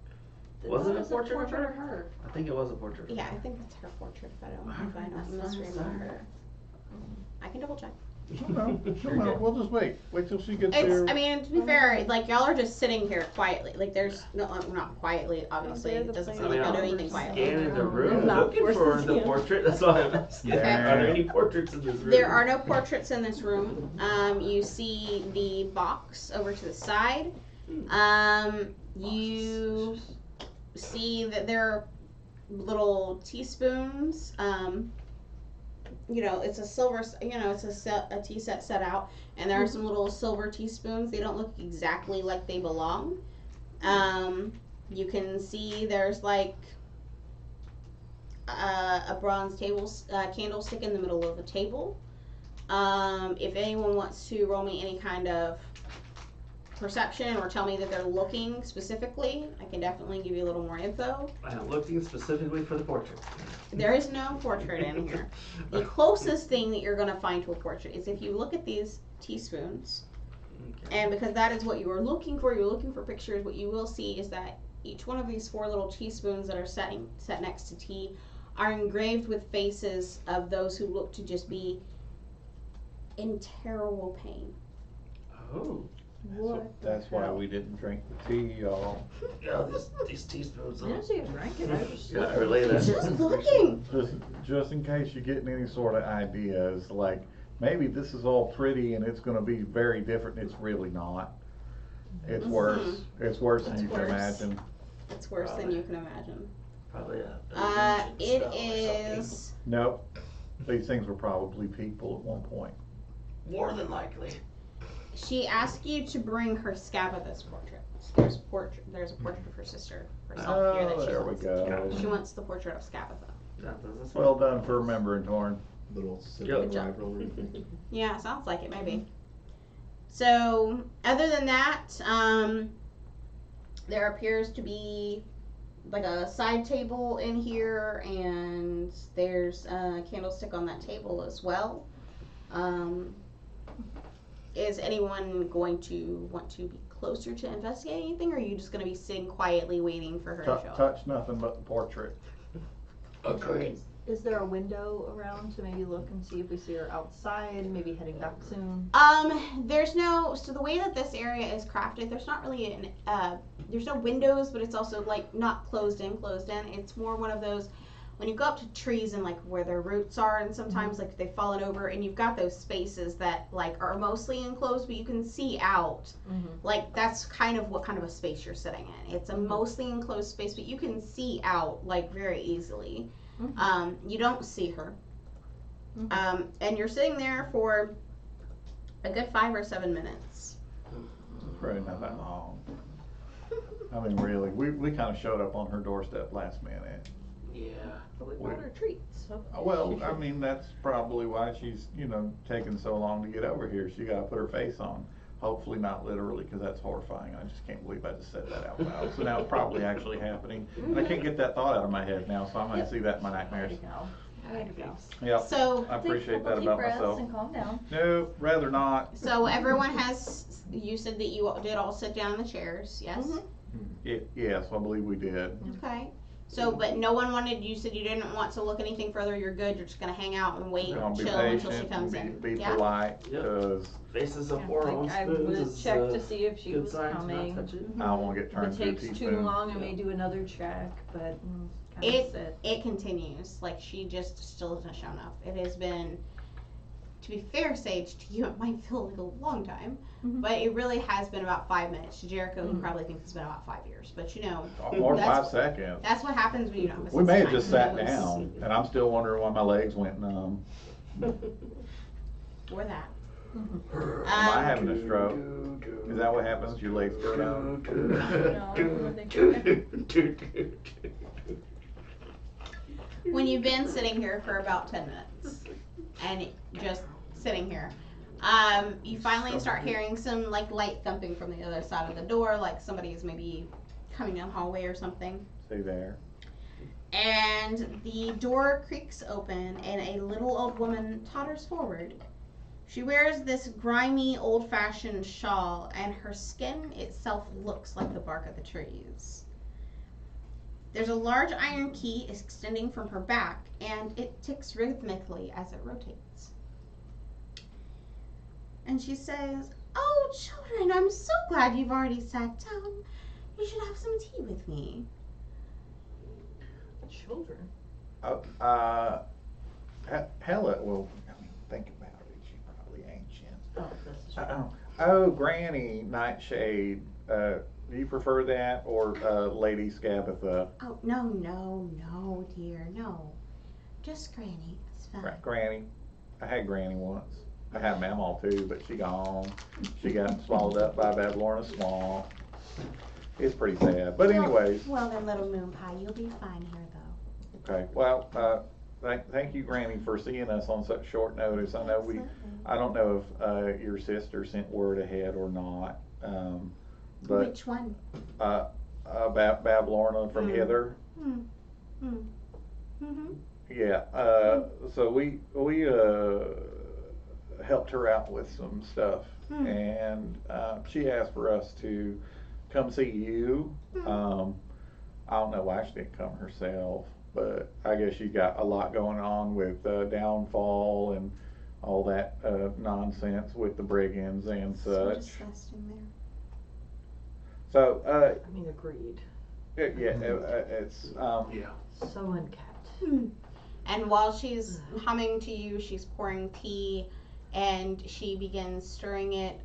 Was Was it it a portrait of of her? I think it was a portrait. Yeah, I think that's her portrait, if I don't That's misremember her. I can double check. She'll know. She'll know. We'll just wait. Wait till she gets It's, there. I mean, to be fair, like, y'all are just sitting here quietly. Like, there's, no, not quietly, obviously. It doesn't seem like y'all do anything quietly. Scanning the room, Not looking worse for than the you. portrait. That's why I'm asking. Okay. Are there any portraits in this room? There are no portraits in this room. You see the box over to the side. You see that there are little teaspoons. You know, it's a silver, you know, it's a tea set set out, and there are some little silver teaspoons. They don't look exactly like they belong. You can see there's like a bronze candlestick in the middle of the table. If anyone wants to roll me any kind of perception or tell me that they're looking specifically, I can definitely give you a little more info. I am looking specifically for the portrait. There is no portrait in here. The closest thing that you're going to find to a portrait is if you look at these teaspoons, Okay. and because that is what you are looking for, you're looking for pictures, what you will see is that each one of these 4 little teaspoons that are set next to tea are engraved with faces of those who look to just be in terrible pain. Oh. That's why we didn't drink the tea, y'all. Yeah, these teaspoons. I didn't see you drank it. I was Yeah, I relay that. Just looking. Just in case you're getting any sort of ideas, like maybe this is all pretty and it's going to be very different. It's really not. It's worse. It's worse than It's you can worse. imagine. It's worse than you can imagine. Probably a It spell or something. is. Nope. These things were probably people at one point. More than likely. She asked you to bring her Scabathus portrait. There's a portrait of her sister herself here that Oh, she there we wants. go. She wants the portrait of Scabatha. Yeah, does this Well done for remembering, Torn. Little Good sibling job. rivalry thing. Yeah, sounds like it maybe. So, other than that, there appears to be like a side table in here, and there's a candlestick on that table as well. Is anyone going to want to be closer to investigate anything, or are you just going to be sitting quietly waiting for her to show up? Touch nothing but the portrait. Agreed. Is there a window around to maybe look and see if we see her outside, maybe heading back soon? There's no, so the way that this area is crafted, there's not really there's no windows, but it's also like not closed in. It's more one of those, when you go up to trees and like where their roots are, and sometimes like they've fallen over, and you've got those spaces that like are mostly enclosed, but you can see out. Like that's kind of what kind of a space you're sitting in. It's a mostly enclosed space, but you can see out like very easily. You don't see her. And you're sitting there for a good 5 or 7 minutes. Probably not that long. I mean, really, we kind of showed up on her doorstep last minute. Yeah. But we brought her treats. So Well, I mean, that's probably why she's, taking so long to get over here. She got to put her face on. Hopefully not literally, because that's horrifying. I just can't believe I just said that out loud. So now it's probably actually happening. And I can't get that thought out of my head now, so I might see that in my nightmares. Way to go. Yep, So, I appreciate that Take a couple about deep breaths myself. and calm down. No, rather not. so everyone has, you said that you did all sit down in the chairs, yes? Yes, I believe we did. Okay. So, but no one wanted, you said you didn't want to look anything further, you're good, you're just gonna hang out and wait, Gonna be chill until she patient, comes and in. be Yeah? polite, Yep. because Faces of Yeah, four like, on I spoons would is check to see if she good was sign to coming. not touch it. I don't want to get If turned it to a takes too teaspoon. long, I may do another check, but kind of It, sit. it continues, like she just still hasn't shown up. It has been, to be fair, Sage, to you it might feel like a long time, but it really has been about 5 minutes. To Jericho, he probably thinks it's been about 5 years, but Or that's- 5 seconds. that's what happens when you don't miss We may have time. just sat down, and I'm still wondering why my legs went numb. Or that. Am I having a stroke? Is that what happens? Your legs go numb? When you've been sitting here for about 10 minutes and just sitting here, you finally start hearing some like light thumping from the other side of the door, like somebody is maybe coming down the hallway or something. Stay there. And the door creaks open and a little old woman totters forward. She wears this grimy, old-fashioned shawl, and her skin itself looks like the bark of the trees. There's a large iron key extending from her back, and it ticks rhythmically as it rotates. And she says, "Oh, children, I'm so glad you've already sat down. You should have some tea with me." Children. Hella, well, I mean, think about it, she's probably ancient. Oh, this is right. Oh, Granny Nightshade, do you prefer that, or Lady Scabatha? Oh, no, dear, no. Just Granny, it's fine. Granny, I had Granny once. I had Mamaw too, but she gone. She got swallowed up by Babylorna Swamp. It's pretty sad, but anyways. Well then, little moon pie, you'll be fine here, though. Okay, well, thank you, Granny, for seeing us on such short notice. I know I don't know if your sister sent word ahead or not, but. Which one? Babylorna from Hither. Yeah, so we helped her out with some stuff, and she asked for us to come see you. I don't know why she didn't come herself, but I guess she got a lot going on with downfall and all that nonsense with the brigands and So such. disgusting there. So, I mean, agreed. it's Yeah. So unkept. And while she's humming to you, she's pouring tea, and she begins stirring it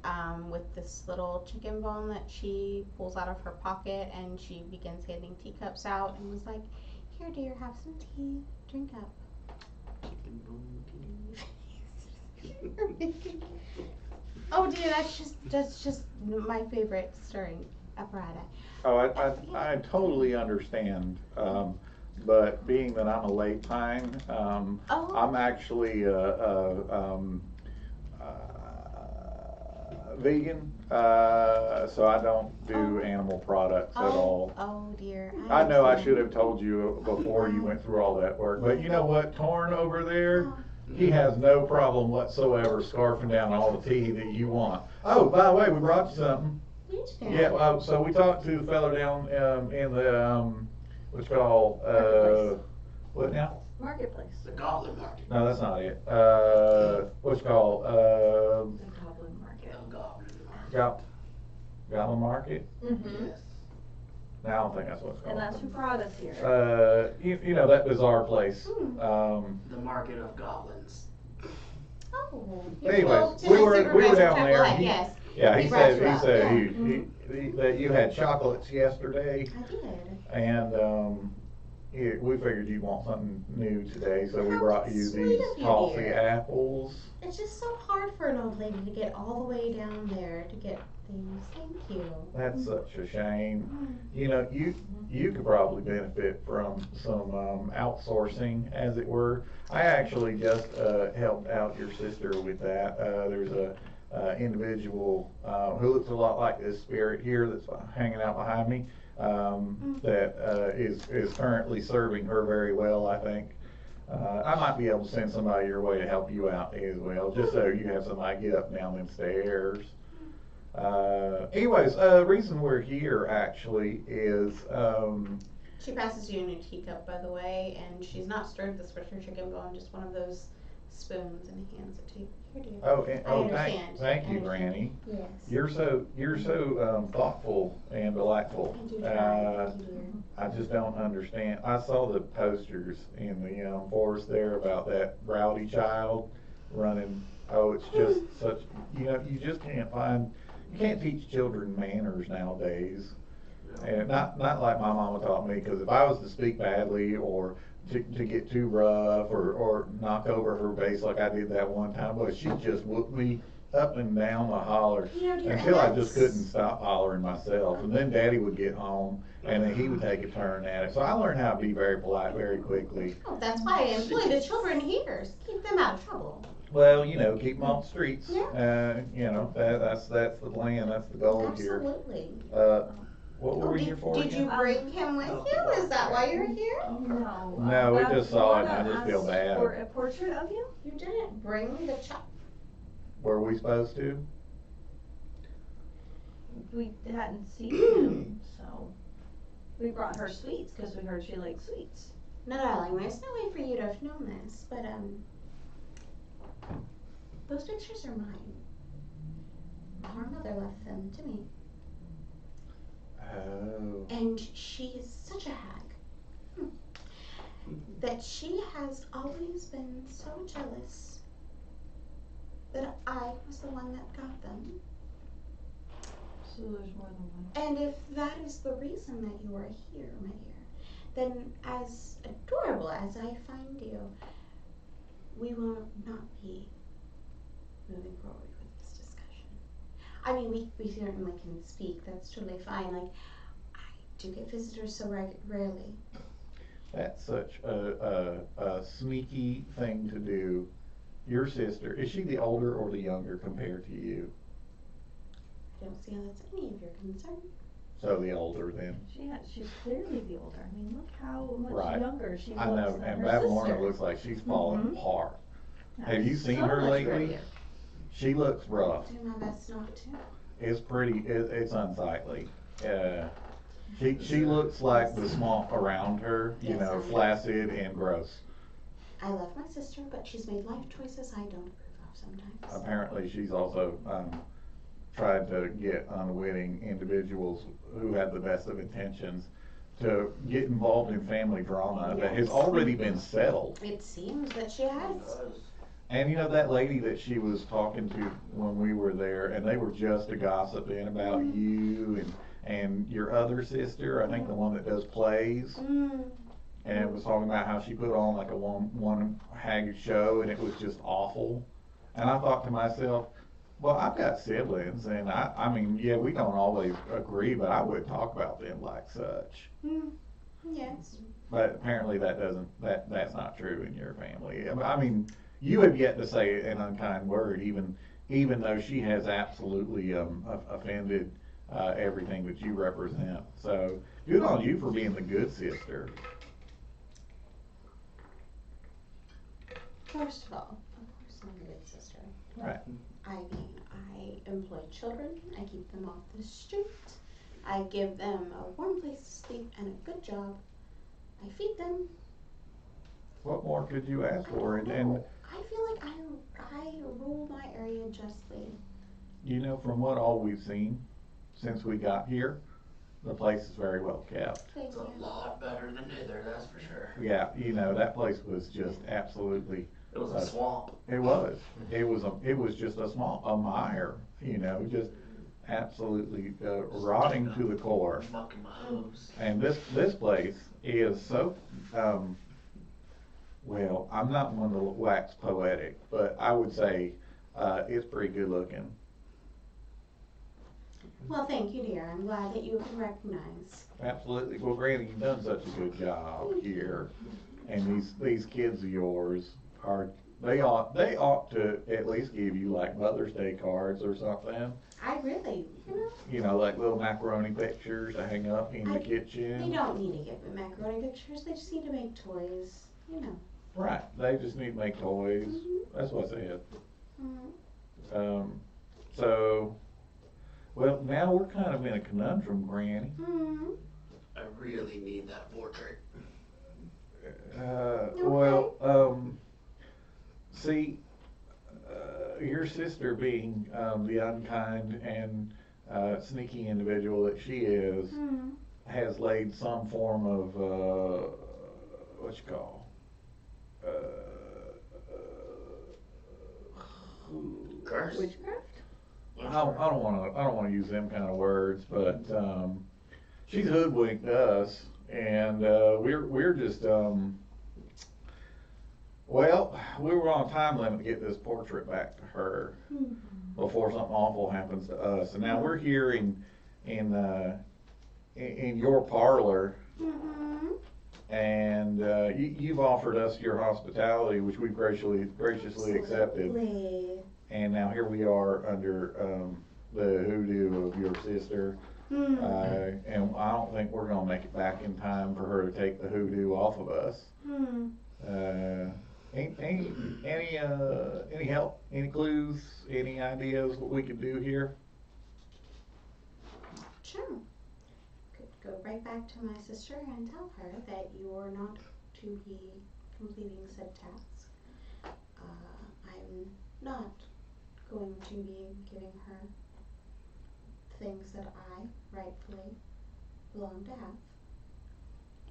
with this little chicken bone that she pulls out of her pocket, and she begins handing teacups out and was like, "Here, dear, have some tea. Drink up." Chicken bone tea. Oh dear, that's just my favorite stirring apparatus. Oh, I totally understand. But being that I'm a late pine, I'm actually vegan, so I don't do animal products at all. Oh dear. I know I understand. should have told you before you went through all that work, but you know what, Torn over there, he has no problem whatsoever scarfing down all the tea that you want. Oh, by the way, we brought you something. Yeah, so we talked to the fellow down in the what's called what now? Marketplace. The Goblin Market. No, that's not it. What's called The Goblin Market. The Goblin Market. Goblin Market? Mm-hmm. Yes. No, I don't think that's what it's And called. that's who brought us here. You know that bizarre place. The Market of Goblins. Oh. Anyways, Well, we were Supervisor down there. Chucklehead, yes. Yeah, He he brought said you up, yeah. that you had chocolates yesterday, I did. and we figured you'd want something new today, so we How brought you sweet these of you, toffee dear. apples. It's just so hard for an old lady to get all the way down there to get things. Thank you. That's such a shame. You know, you could probably benefit from some outsourcing, as it were. I actually just helped out your sister with that. There's a individual who looks a lot like this spirit here that's hanging out behind me, that is currently serving her very well, I think. I might be able to send somebody your way to help you out as well, just so you have somebody get up and down them stairs. Anyways, reason we're here actually is, She passes you a new teacup, by the way, and she's not stirred the Swisher chicken bone, just one of those spoons, and hands it to you. Here, dear. I understand. thank you, I understand. Granny. Yes. You're so thoughtful and delightful. I do try. Thank you, dear. I just don't understand. I saw the posters in the forest there about that rowdy child running. Oh, it's just such, you just you can't teach children manners nowadays. And not like my mama taught me, because if I was to speak badly or to get too rough or knock over her base like I did that one time, well, she just whooped me up and down the holler Dear, until I and just couldn't stop hollering myself. And then Daddy would get home and then he would take a turn at it. So I learned how to be very polite very quickly. Oh, that's why I employ the children here, to keep them out of trouble. Well, keep them off the streets. Yeah. That's the plan. That's the goal here. Absolutely. What were we here for Did you again? bring him with you? Is that why you're here? No. No, we just saw it and I Lorna just feel asked bad. For a portrait of you? You didn't bring the Were we supposed to? We hadn't seen him, so we brought her sweets because we heard she likes sweets. No, darling, there's no way for you to have known this, but, those pictures are mine. Our mother left them to me. Oh. And she is such a hag. That she has always been so jealous that I was the one that got them. So there's more than one. And if that is the reason that you are here, my dear, then as adorable as I find you, we will not be moving forward with this discussion. I mean, we certainly can speak, that's totally fine. Like, I do get visitors so rarely. That's such a sneaky thing to do. Your sister, is she the older or the younger compared to you? I don't see how that's any of your concern. So the older then. She's clearly the older. I mean, look how much Right. younger she I looks know, than and her Babylona sister. looks like she's falling Mhm. apart. Yeah, Have you seen so her much lately? prettier. She looks rough. I do my best not to. It's pretty, it's unsightly. She looks like the swamp around her, you Yes, know, I know. flaccid and gross. I love my sister, but she's made life choices I don't approve of sometimes. Apparently, she's also tried to get unwitting individuals who had the best of intentions to get involved in family drama that has Yes. already been settled. It seems that she has. And you know that lady that she was talking to when we were there, and they were just gossiping about you and your other sister, I think the one that does plays, Mm. and was talking about how she put on like a one hag show, and it was just awful. And I thought to myself, well, I've got siblings, and I mean, yeah, we don't always agree, but I would talk about them like such. Mm. Yes. But apparently that's not true in your family. I mean, you have yet to say an unkind word, even though she has absolutely offended everything that you represent. So good on you for being the good sister. First of all, of course I'm a good sister. Right. I mean, I employ children, I keep them off the street, I give them a warm place to sleep and a good job, I feed them. What more could you ask I for? don't And know. I feel like I rule my area justly. you know, from what all we've seen since we got here, the place is very well kept. Thank It's a you. lot better than Hither, that's for sure. Yeah, you know, that place was just absolutely, It was a swamp. it was just a mire, you know, just absolutely rotting to the core. Mucking my hooves. And this place is so, well, I'm not one to wax poetic, but I would say it's pretty good looking. Well, thank you, dear. I'm glad that you can recognize. Absolutely. Well, Granny, you've done such a good job here, and these kids of yours they ought to at least give you like Mother's Day cards or something. I really, You know, like little macaroni pictures to hang up in the kitchen. they don't need to give me macaroni pictures. They just need to make toys, you know. Right. They just need to make toys. Mhm. That's what I said. Mm-hmm. So, well, now we're kind of in a conundrum, Granny. Mm-hmm. I really need that portrait. See, your sister being the unkind and sneaky individual that she is, Mm-hmm. has laid some form of, what you call, Curse? Witchcraft? I don't wanna use them kind of words, but, she's hoodwinked us, and, we're just, well, we were on a time limit to get this portrait back to her before something awful happens to us, and now we're here in your parlor, Mm-hmm. and, you've offered us your hospitality, which we graciously accepted. Absolutely. And now here we are under the hoodoo of your sister, Mm-hmm. and I don't think we're gonna make it back in time for her to take the hoodoo off of us. Mm-hmm. Any help, any clues, any ideas what we could do here? Sure. Could go right back to my sister and tell her that you're not to be completing said task. I'm not going to be giving her things that I rightfully belong to have.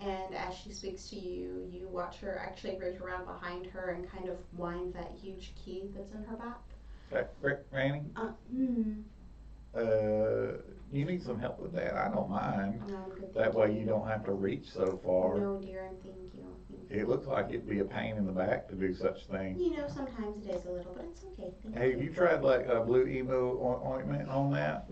And as she speaks to you, you watch her actually reach around behind her and kind of wind that huge key that's in her back. Granny, you need some help with that. I don't mind. No, I'm good. That way you don't have to reach so far. No, dear, thank you. It looks like it'd be a pain in the back to do such thing. You know, sometimes it is a little, but it's okay. Thank Hey, you. have you tried like a blue emo ointment on that?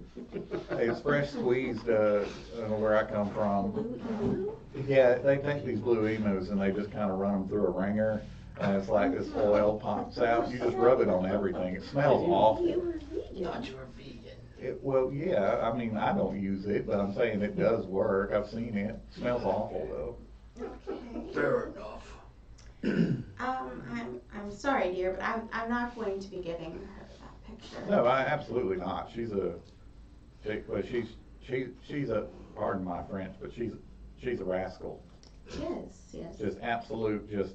It's fresh squeezed, where I come from. Blue emu? Yeah, they take these blue emus and they just kind of run them through a wringer, and it's like this oil pops out. You just rub it on everything. It smells awful. Thought you were vegan. Well, yeah, I mean, I don't use it, but I'm saying it does work. I've seen it. It smells awful though. Okay. Fair enough. I'm sorry, dear, but I'm not going to be giving her that picture. No, absolutely not. She's a, pardon my French, but she's a rascal. Yes. Just absolute, just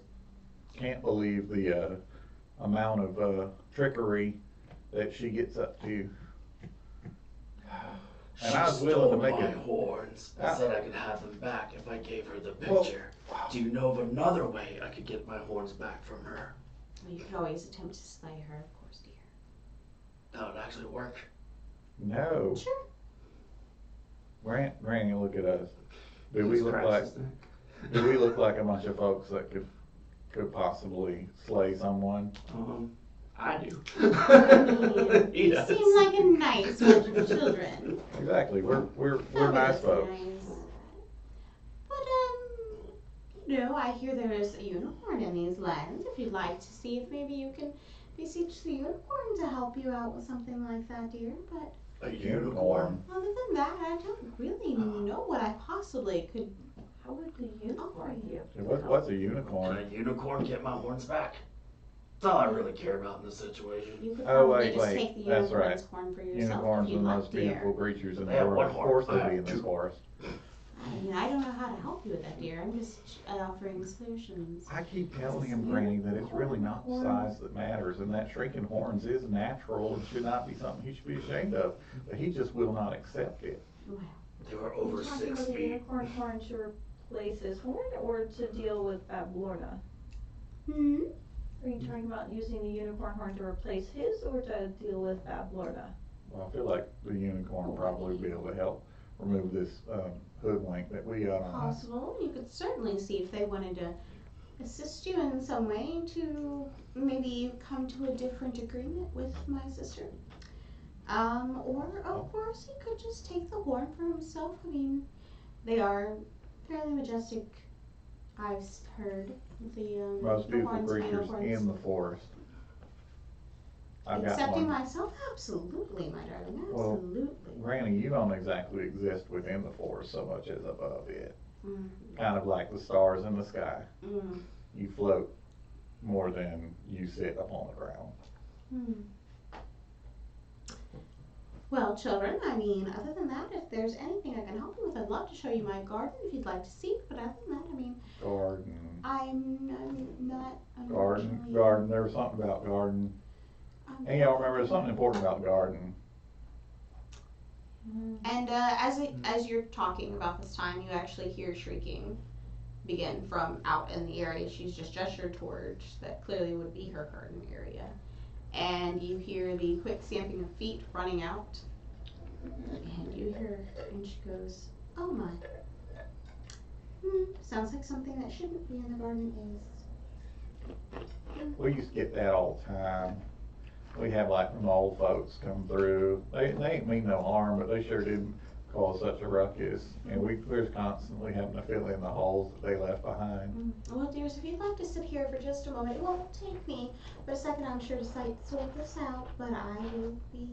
can't believe the amount of trickery that she gets up to. And I was willing to make my it. horns and said I could have them back if I gave her the Well, picture. Do you know of another way I could get my horns back from her? Well, you could always attempt to slay her, of course, dear. That would actually work. No. Sure. Granny, look at us. Do we He look scratched like? his neck. Do we look like a bunch of folks that could possibly slay someone? I do. He You does. seem like a nice bunch of children. Exactly. We're That nice was folks. nice. But I hear there is a unicorn in these lands. If you'd like to see if maybe you can beseech the unicorn to help you out with something like that, dear. But A unicorn. other than that, I don't really know what I possibly could. How would the unicorn be able to What's a Can unicorn? a unicorn get my horns back? That's all I really care about in this situation. You could Oh, probably wait, just wait. take the That's unicorn's right. horn for yourself Unicorns if are you'd the like, most dear. beautiful creatures in the I have world. one Of horn. course I they'd have be in this two. forest. I mean, I don't know how to help you with that, dear. I'm just offering solutions. I keep telling him, Granny, that it's really not the size that matters, and that shrinking horns is natural and should not be something he should be ashamed of. But he just will not accept it. Well, They were over talking 6 about the feet. unicorn horn to replace his horn or to deal with Bablorna? Are you talking about using the unicorn horn to replace his or to deal with Bablorna? Well, I feel like the unicorn will probably be able to help remove this hoodwink that we got on us. Possible. You could certainly see if they wanted to assist you in some way to maybe come to a different agreement with my sister. Or of course he could just take the horn for himself. I mean, they are fairly majestic. I've heard the Most the beautiful horns of creatures unicorns. in the forest. I've got Accepting one. myself, absolutely, my darling, Well, absolutely. Granny, you don't exactly exist within the forest so much as above it. Mm, Kind of like the stars in the sky. mm, You float more than you sit upon the ground. mm. Well, children, I mean, other than that, if there's anything I can help you with, I'd love to show you my garden if you'd like to see. But other than that, I mean, Garden. I'm not. Garden. There was something about garden. Hey, y'all remember there's something important about garden. And as you're talking about this time, you actually hear shrieking begin from out in the area she's just gestured towards that clearly would be her garden area. And you hear the quick stamping of feet running out. And you hear, and she goes, "Oh my. Sounds like something that shouldn't be in the garden is." We used to get that all the time. We have like them old folks come through. They ain't mean no harm, but they sure did cause such a ruckus. And we're constantly having to fill in the holes that they left behind. Well, dears, if you'd like to sit here for just a moment, it won't take me but a second, I'm sure, to sort this out, but I will be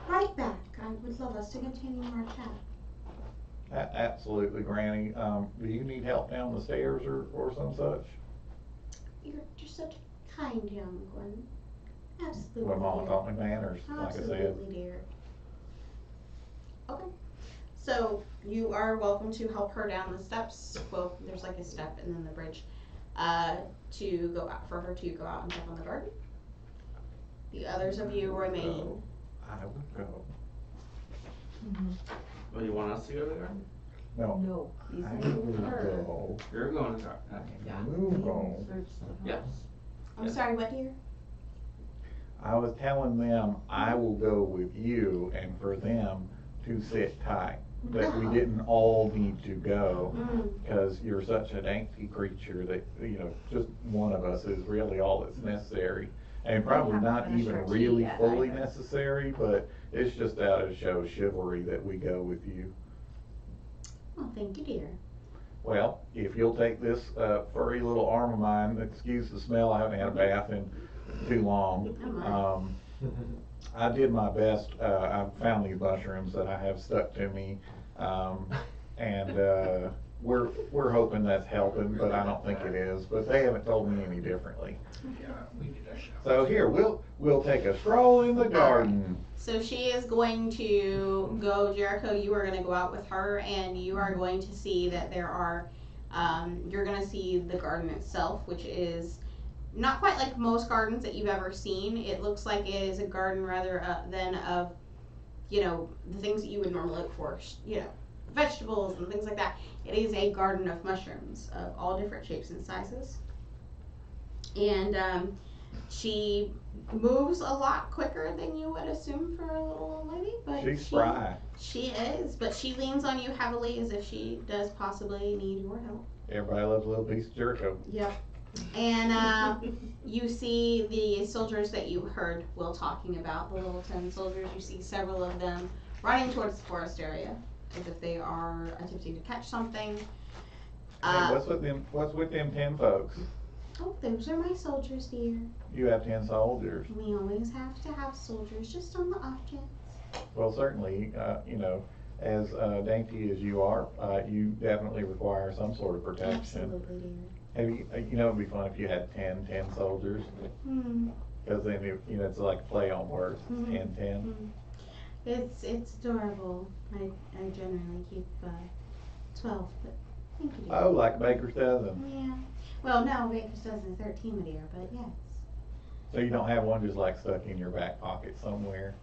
right back. I would love us to continue our chat. Absolutely, Granny. Do you need help down the stairs or some such? You're such kind young one. Absolutely. When Mama dear. taught me manners, like I said. Absolutely, dear. Okay. So you are welcome to help her down the steps. Well, there's like a step and then the bridge, to go out for her to go out and check on the garden. The others of you remain. I will go. Well, you want us to go to the garden? No, No, he's I leaving with will her. go. You're going to the garden. Yeah. I will go. Search the house. Yes. I'm Yeah. sorry, what dear? I was telling them I will go with you and for them to sit tight. That we didn't all need to go, because you're such a dainty creature that, just one of us is really all that's necessary. And probably haven't not finished even our tea really yet fully either. necessary, but it's just out of show chivalry that we go with you. Oh, thank you, dear. Well, if you'll take this furry little arm of mine, excuse the smell, I haven't had a bath in too long. Oh, I did my best. I found these mushrooms that I have stuck to me, and we're hoping that's helping, but I don't think it is. But they haven't told me any differently. So here, we'll take a stroll in the garden. So she is going to go, Jericho, you are gonna go out with her and you are going to see that there are, you're gonna see the garden itself, which is not quite like most gardens that you've ever seen. It looks like it is a garden rather than of, the things that you would normally look for, vegetables and things like that. It is a garden of mushrooms of all different shapes and sizes. And she moves a lot quicker than you would assume for a little old lady, but She's spry. she is, but she leans on you heavily as if she does possibly need your help. Everybody loves a little piece of Jericho. Yep. And you see the soldiers that you heard Will talking about, the Littleton soldiers. You see several of them running towards the forest area as if they are attempting to catch something. Hey, what's with them 10 folks? Oh, those are my soldiers, dear. You have 10 soldiers. We always have to have soldiers, just on the off chance. Well, certainly, as dainty as you are, you definitely require some sort of protection. Absolutely, dear. Have you, it'd be fun if you had 10 soldiers, because then, it's like play on words, 10. It's adorable. I generally keep 12, but thank you, dear. Oh, like Baker's dozen. Yeah. Well, no, Baker's dozen is 13, my dear, but yes. So you don't have one just like stuck in your back pocket somewhere?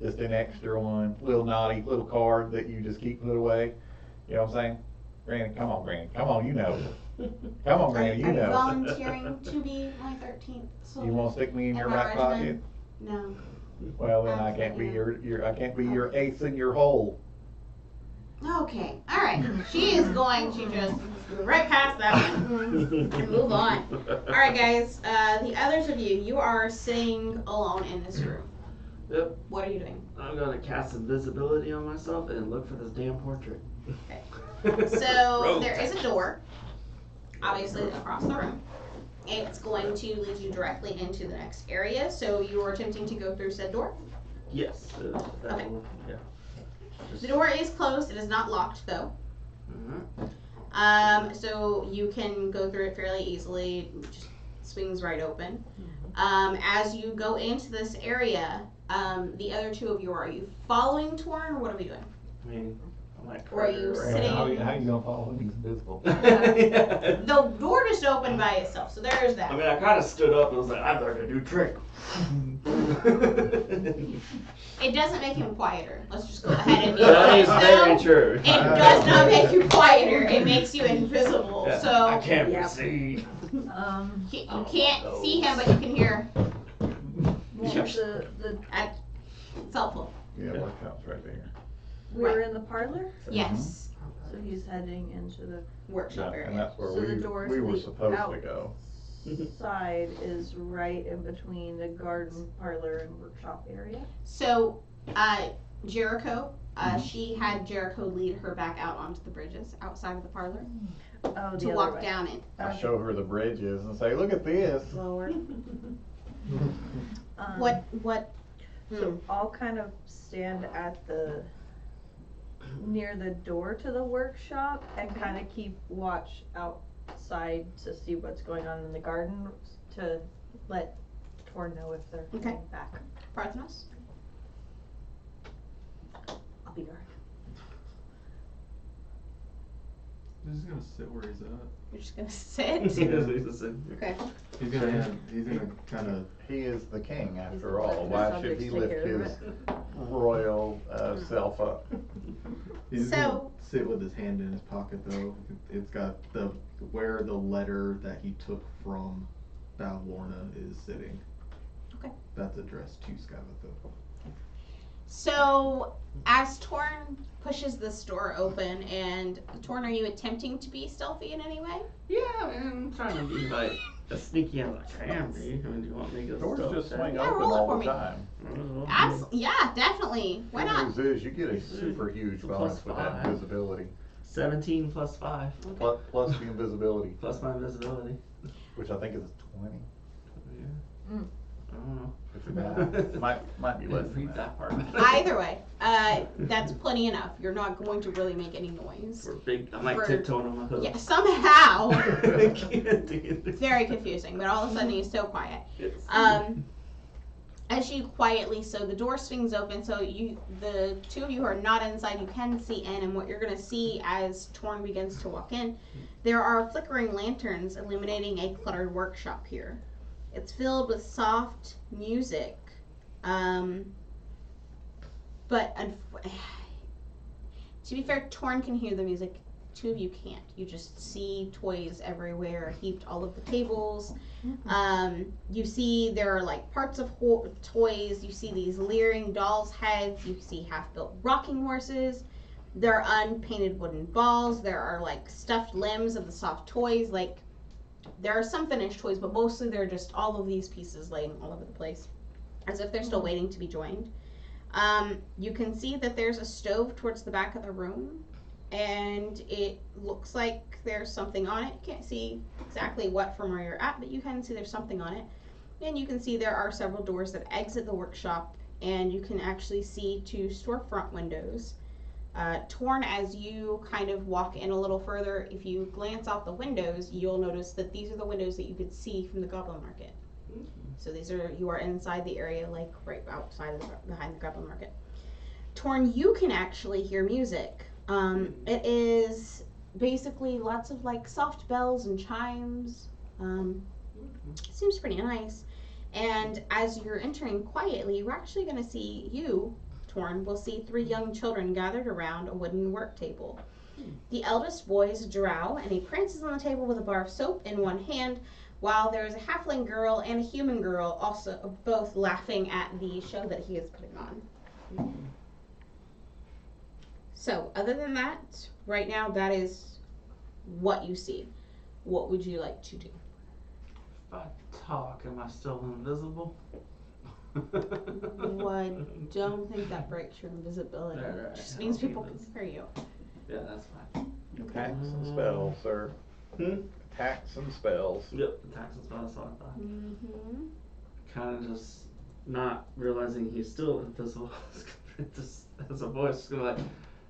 Just an extra one, little naughty, little card that you just keep put away? You know what I'm saying? Granny, come on, Granny, come on, you know. Come on, Granny, you Are you know. volunteering to be my 13th soldier? You wanna stick me in your in my back pocket? regiment? No. Well, then I can't be I can't be your ace in your hole. Okay, alright. She is going to just go right past that one and move on. Alright, guys, the others of you are sitting alone in this room. Yep. What are you doing? I'm gonna cast invisibility on myself and look for this damn portrait. So Rogue. there is a door, obviously across the room. It's going to lead you directly into the next area. So you are attempting to go through said door. Yes. Okay. Yeah. The door is closed. It is not locked though. So you can go through it fairly easily. It just swings right open. As you go into this area, the other two of you, are you following Torn or what are we doing? I mean, I'm like. Or are you sitting- How you gonna follow him? He's invisible. Yeah. The door just opened by itself, so there's that. I mean, I kind of stood up and was like, I'd learned a new trick. It doesn't make him quieter. Let's just go ahead and be That is honest. very No, true. it does not make you quieter. It makes you invisible. Yeah, So I can't Yep. receive. you can't see him, but you can hear. Well, It's helpful. Yeah, workshop's right there. we're in the parlor, Yes. so he's heading into the Workshop And area. that's where So the door we to were the supposed to go. side is right in between the garden, parlor, and workshop area. So, Jericho, she had Jericho lead her back out onto the bridges outside of the parlor Oh, to walk down it. I show her the bridges and say, look at this. Lower. Um, What? So I'll kind of stand at near the door to the workshop and kind of keep watch outside to see what's going on in the garden to let Torn know if they're Okay. coming back. Parthenos? I'll be guard. He's just gonna sit where he's at. You're just gonna sit? Okay. He's gonna kind of. He is the king after the all. one Why that's should he subject to lift hear his royal self up? He's So- gonna sit with his hand in his pocket though. It's got where the letter that he took from Balorna is sitting. Okay. That's addressed to Scavatho. So, as Torn pushes this door open, and Torn, are you attempting to be stealthy in any way? Yeah, man, I'm trying to be like as sneaky as I can be. I mean, do you want me to go Doors stealth just check? swing Yeah, open roll it for all me. the time. Yeah, definitely. Why The not? news is you get a super huge Plus bonus with that 5. invisibility. 17 plus 5 Plus the invisibility, plus my invisibility. which I think is 20. Yeah. Mm. I don't know. Might be less than Read that. that part. Either way, that's plenty enough. You're not going to really make any noise. We're big. I'm like For- tiptoeing on my hook. Yeah, somehow. I can't do it. Very confusing, but all of a sudden he's so quiet. It's- As you quietly, so the door swings open, so the two of you who are not inside, you can see in, and what you're going to see as Torn begins to walk in, there are flickering lanterns illuminating a cluttered workshop here. It's filled with soft music, but to be fair, Torn can hear the music. Two of you can't. You just see toys everywhere, heaped all of the tables. You see there are like parts of toys. You see these leering dolls' heads. You see half-built rocking horses. There are unpainted wooden balls. There are like stuffed limbs of the soft toys. Like there are some finished toys, but mostly they're just all of these pieces laying all over the place, as if they're still waiting to be joined. You can see that there's a stove towards the back of the room, and it looks like there's something on it. You can't see exactly what from where you're at, but you can see there's something on it. And you can see there are several doors that exit the workshop, and you can actually see 2 storefront windows. Torn, as you kind of walk in a little further, if you glance out the windows, you'll notice that these are the windows that you could see from the Goblin Market. So you are inside the area, like right outside of behind the Goblin Market. Torn, you can actually hear music. It is basically lots of like soft bells and chimes. Seems pretty nice. And as you're entering quietly, we're actually going to see Torn, will see 3 young children gathered around a wooden work table. The eldest boy is a drow, and he prances on the table with a bar of soap in one hand, while there is a halfling girl and a human girl also both laughing at the show that he is putting on. So, other than that, right now that is what you see. What would you like to do? If I talk, am I still invisible? I don't think that breaks your invisibility. Right. It just means people can hear you. Yeah, that's fine. Attacks and spells, sir. Attacks and spells. Yep, attacks and spells, that's what I thought. Mm-hmm. Kind of just not realizing he's still invisible. Just as a voice, just gonna like,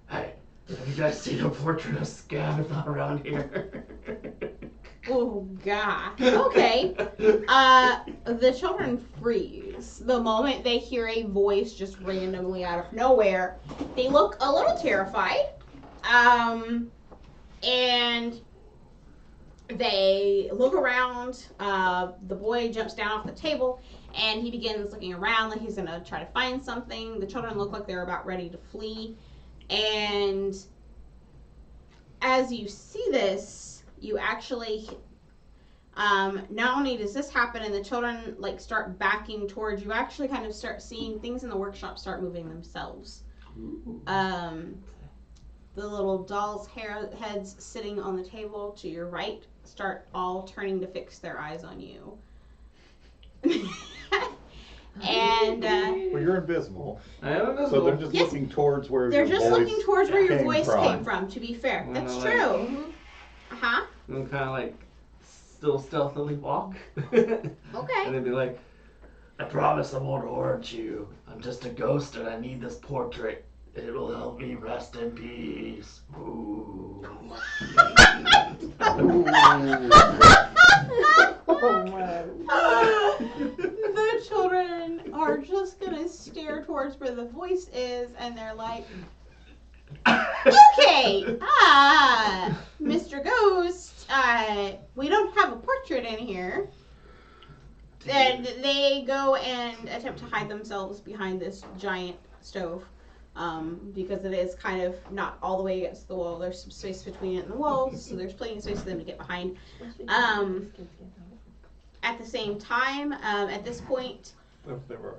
hey, have you guys seen a portrait of Scabatha around here? Oh God. Okay. The children freeze the moment they hear a voice just randomly out of nowhere. They look a little terrified. And they look around. The boy jumps down off the table and he begins looking around like he's gonna try to find something. The children look like they're about ready to flee. And as you see this, you actually, not only does this happen and the children like start backing towards you, actually kind of start seeing things in the workshop start moving themselves. The little dolls' heads sitting on the table to your right start all turning to fix their eyes on you. And Well, you're invisible, I am invisible. so they're just Yes. looking towards where they're your just voice looking towards where your voice from. came from, to be fair. Well, That's like- true. Uh-huh. And kind of like still stealthily walk. Okay. And they'd be like, I promise I won't hurt you. I'm just a ghost and I need this portrait. It'll help me rest in peace. Ooh. The children are just gonna stare towards where the voice is, and they're like, okay, Mr. Ghost, we don't have a portrait in here. And they go and attempt to hide themselves behind this giant stove. Because it is kind of not all the way against the wall. There's some space between it and the walls, so there's plenty of space for them to get behind. At the same time, at this point,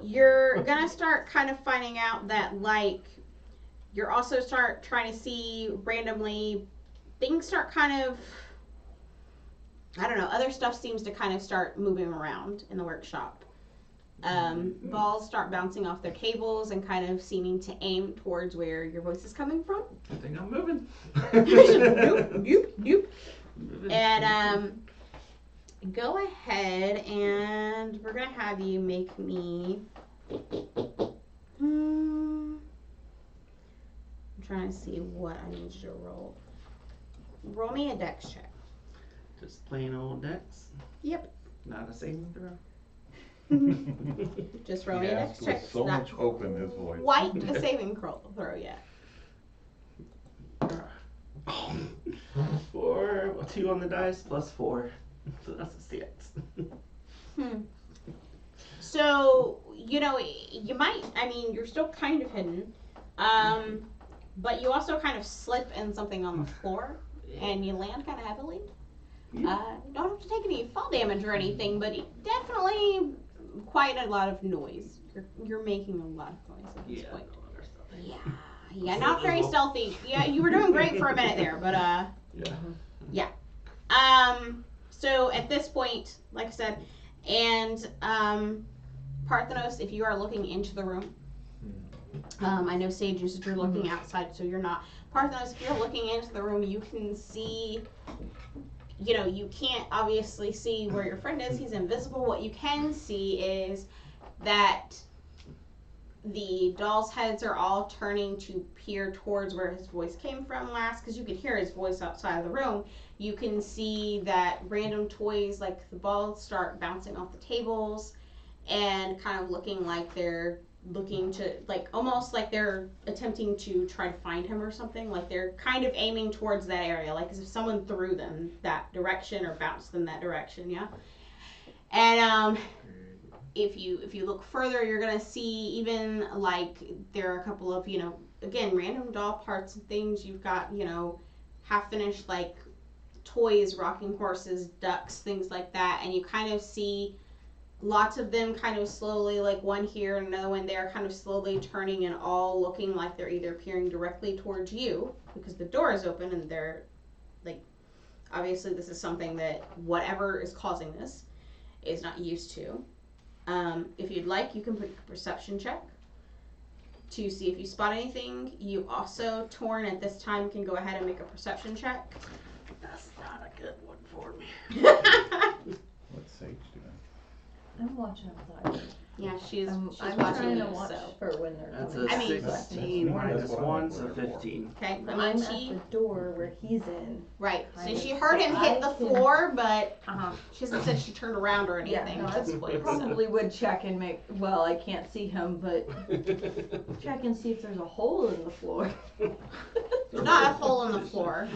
you're gonna start kind of finding out that, like, you're also start trying to see randomly things start kind of, I don't know, other stuff seems to kind of start moving around in the workshop. Balls start bouncing off their tables and kind of seeming to aim towards where your voice is coming from. I think I'm moving. Doop. And go ahead and we're gonna have you make me. I'm trying to see what I need you to roll. Roll me a dex check. Just plain old dex. Yep. Not a saving throw. Just roll He me a asked dex check. with so Not much hope in his voice. quite a saving throw yet. 4, 2 on the dice plus 4. So that's a 6. So, you know, you might, I mean, you're still kind of hidden. But you also kind of slip in something on the floor and you land kind of heavily. Don't have to take any fall damage or anything, but definitely quite a lot of noise. You're making a lot of noise at this point. Yeah, not very stealthy. Yeah, you were doing great for a minute there, but yeah. So at this point, like I said, and Parthenos, if you are looking into the room, I know Sage, you said you're looking outside, so you're not. Parthenos, if you're looking into the room, you can see. You know, you can't obviously see where your friend is. He's invisible. What you can see is that the dolls' heads are all turning to peer towards where his voice came from last, because you could hear his voice outside of the room. You can see that random toys, like the balls, start bouncing off the tables and kind of looking like they're looking to, like, almost like they're attempting to try to find him or something. Like they're kind of aiming towards that area, like as if someone threw them that direction or bounced them that direction, yeah? And if you look further, you're gonna see even like there are a couple of, you know, again, random doll parts and things. You've got, you know, half finished like toys, rocking horses, ducks, things like that, and you kind of see lots of them kind of slowly, like one here and another one there, kind of slowly turning and all looking like they're either peering directly towards you because the door is open and they're like, obviously this is something that whatever is causing this is not used to. If you'd like, you can put a perception check to see if you spot anything. You also, Torn, at this time can go ahead and make a perception check. That's not a good one for me. What's Sage doing? I'm watching outside. Yeah, she's I'm watching trying you, to watch so. for when they're That's coming. a I mean- 16 minus 1, so 15. Okay, But I I'm mean, at she, the door where he's in. right, so Kind she of. heard him hit the I can- floor, but she hasn't said she turned around or Yeah, anything no, at this I point, so. probably would check and make, well, I can't see him, but check and see if there's a hole in the floor. There's not a hole in the floor.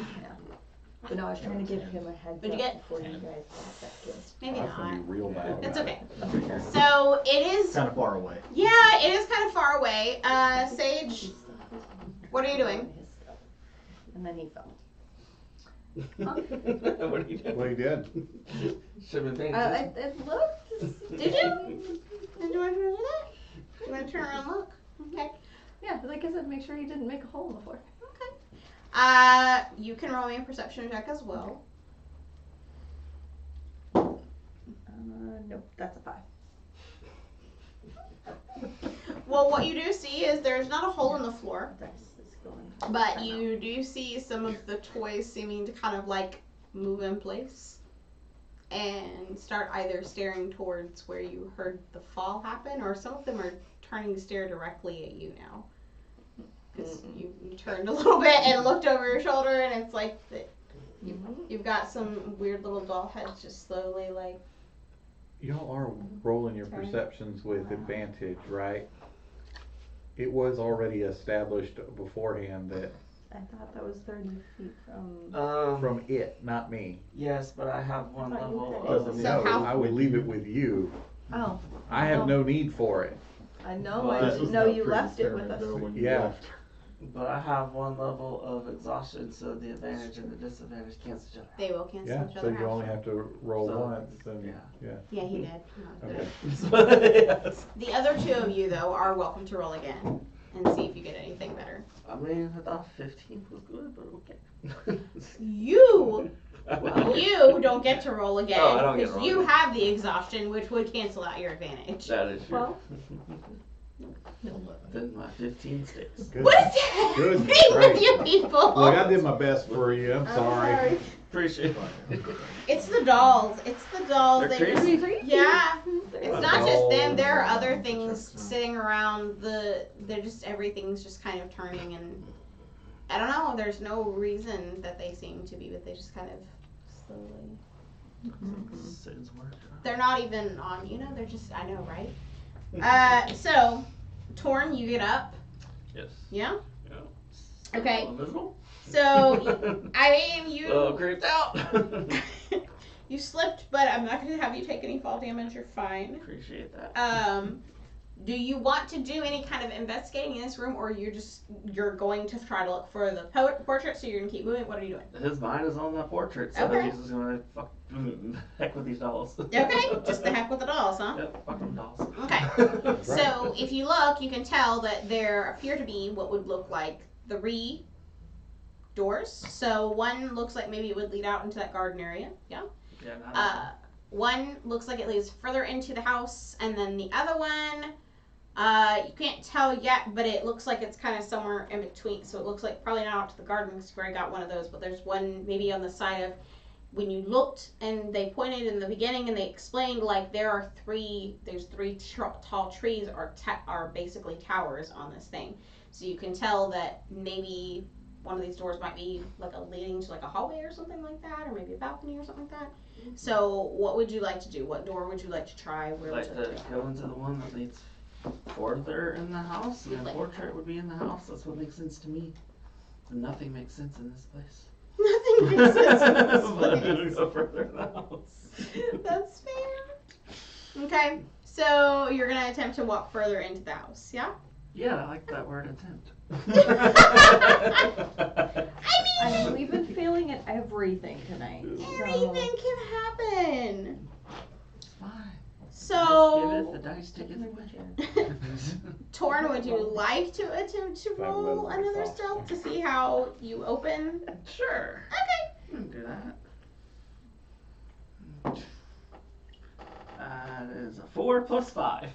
But no, I was trying to give him a heads What'd up you get? before you guys got back in. Maybe That's gonna not. be real loud. It's okay. So it is, Kind of far away. yeah, it is kind of far away. Sage, what are you doing? His stuff. And then he fell. What do you do? Well, he did. Should have been paying I attention. looked to see. Did you? Did you want to do that? You want to turn around and look? Okay. Yeah, like I said, make sure he didn't make a hole in the floor. Okay. You can roll me a perception check as well. Nope, that's a 5. Well, what you do see is there's not a hole in the floor, Dice is going. but you do see some of the toys seeming to kind of like move in place and start either staring towards where you heard the fall happen, or some of them are turning to stare directly at you now. Because you turned a little bit and looked over your shoulder, and it's like you've got some weird little doll heads just slowly like Y'all are rolling your Okay. perceptions with advantage, right? It was already established beforehand that I thought that was 30 feet from. from it, not me. Yes, but I have one I thought you level had of. it. So how- I would leave it with you. Oh. I have no need for it. I know, Well, I this didn't was know not you left it with predetermined, us. though, when you Yeah. left. But I have one level of exhaustion, so the advantage and the disadvantage cancel each other. They will cancel Yeah, each so other you out. only have to roll So, once, and yeah. Yeah, he did. Okay. Yes. The other two of you, though, are welcome to roll again and see if you get anything better. I mean, I thought 15 was good, but okay. You don't get to roll again Oh, I don't get to because roll you again. have the exhaustion, which would cancel out your advantage. That is true. Well. Then my 15 stays. Good. What is that? Goodness Hey, with gracious. you people? Look, I did my best for you. I'm sorry. Appreciate it. It's the dolls. It's the dolls. They're They just- creepy. yeah. It's not just them. There are other Oh, things check, so. sitting around they're just, everything's just kind of turning, and I don't know, there's no reason that they seem to be, but they just kind of slowly. Satan's work. They're not even on, they're just, I know, right? So, Torn, you get up. Yes. Yeah? Yeah. Okay. Invisible? So, I mean, Well, creeped out. you slipped, but I'm not going to have you take any fall damage. You're fine. Appreciate that. Do you want to do any kind of investigating in this room, or you're going to try to look for the portrait, so you're going to keep moving? What are you doing? His mind is on that portrait, so Okay. he's just gonna heck with these dolls. Okay, just the heck with the dolls, huh? Yep, fuck them dolls. Okay. So, if you look, you can tell that there appear to be what would look like 3 doors. So, one looks like maybe it would lead out into that garden area. Yeah? Yeah, not One looks like it leads further into the house, and then the other one, you can't tell yet, but it looks like it's kind of somewhere in between. So it looks like probably not out to the garden, because I got one of those, but there's one maybe on the side of, when you looked and they pointed in the beginning and they explained, like, there's 3 tall trees are basically towers on this thing. So you can tell that maybe one of these doors might be like leading to like a hallway or something like that, or maybe a balcony or something like that. So what would you like to do? What door would you like to try? Where would like you like to to go into the one that leads further in the house, and the Like- portrait would be in the house. That's what makes sense to me. Nothing makes sense in this place. Nothing makes sense in this But I'm place. gonna go further in the house. That's fair. Okay, so you're gonna attempt to walk further into the house, yeah? Yeah, I like that word attempt. I mean, We've been failing at everything tonight. anything can happen. It's fine. So, The dice give it, the dice take it away. Torn, would you like to attempt to That roll was another awesome. stealth to see how you open? Sure. Okay. I can do that. That is a 4 plus 5.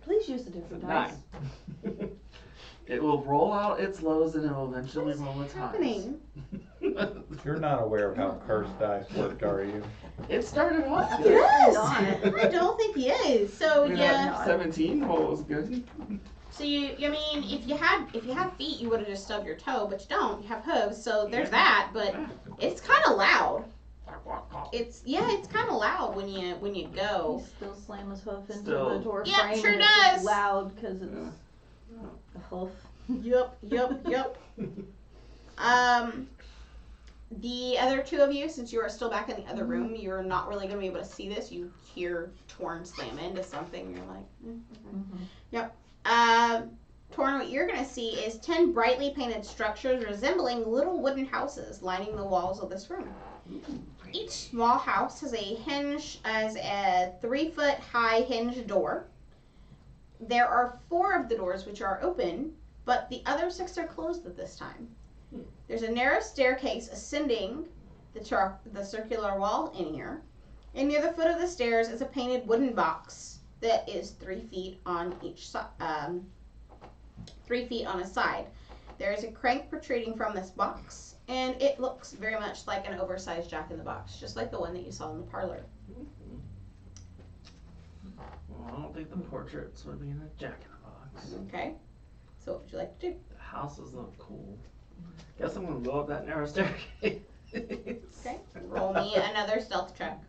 Please use a different dice. 9. It will roll out its lows and it will What eventually is roll its highs. happening? You're not aware of how cursed dice work, are you? It started off good. Yes, not. I don't think he is. So We yeah. got 17, what was good? So I mean, if you had feet, you would have just stubbed your toe, but you don't. You have hooves, so there's that. But it's kind of loud. It's kind of loud when you go. He still slam his hoof into Still. the door Yep, frame. sure and it's just does. loud because it's Yeah. a hoof. Yep. The other 2 of you, since you are still back in the other room, you're not really gonna be able to see this. You hear Torn slam into something. You're like, okay. Torn, what you're gonna see is 10 brightly painted structures resembling little wooden houses lining the walls of this room. Each small house has a 3-foot high hinged door. There are 4 of the doors which are open, but the other 6 are closed at this time. There's a narrow staircase ascending the circular wall in here, and near the foot of the stairs is a painted wooden box that is 3 feet on each side. 3 feet on a side. There is a crank protruding from this box, and it looks very much like an oversized Jack-in-the-Box, just like the one that you saw in the parlor. Well, I don't think the portraits would be in a jack-in-the-box. Okay? So what would you like to do? The houses look cool. Guess I'm gonna go up that narrow staircase. Okay. Roll me another stealth check.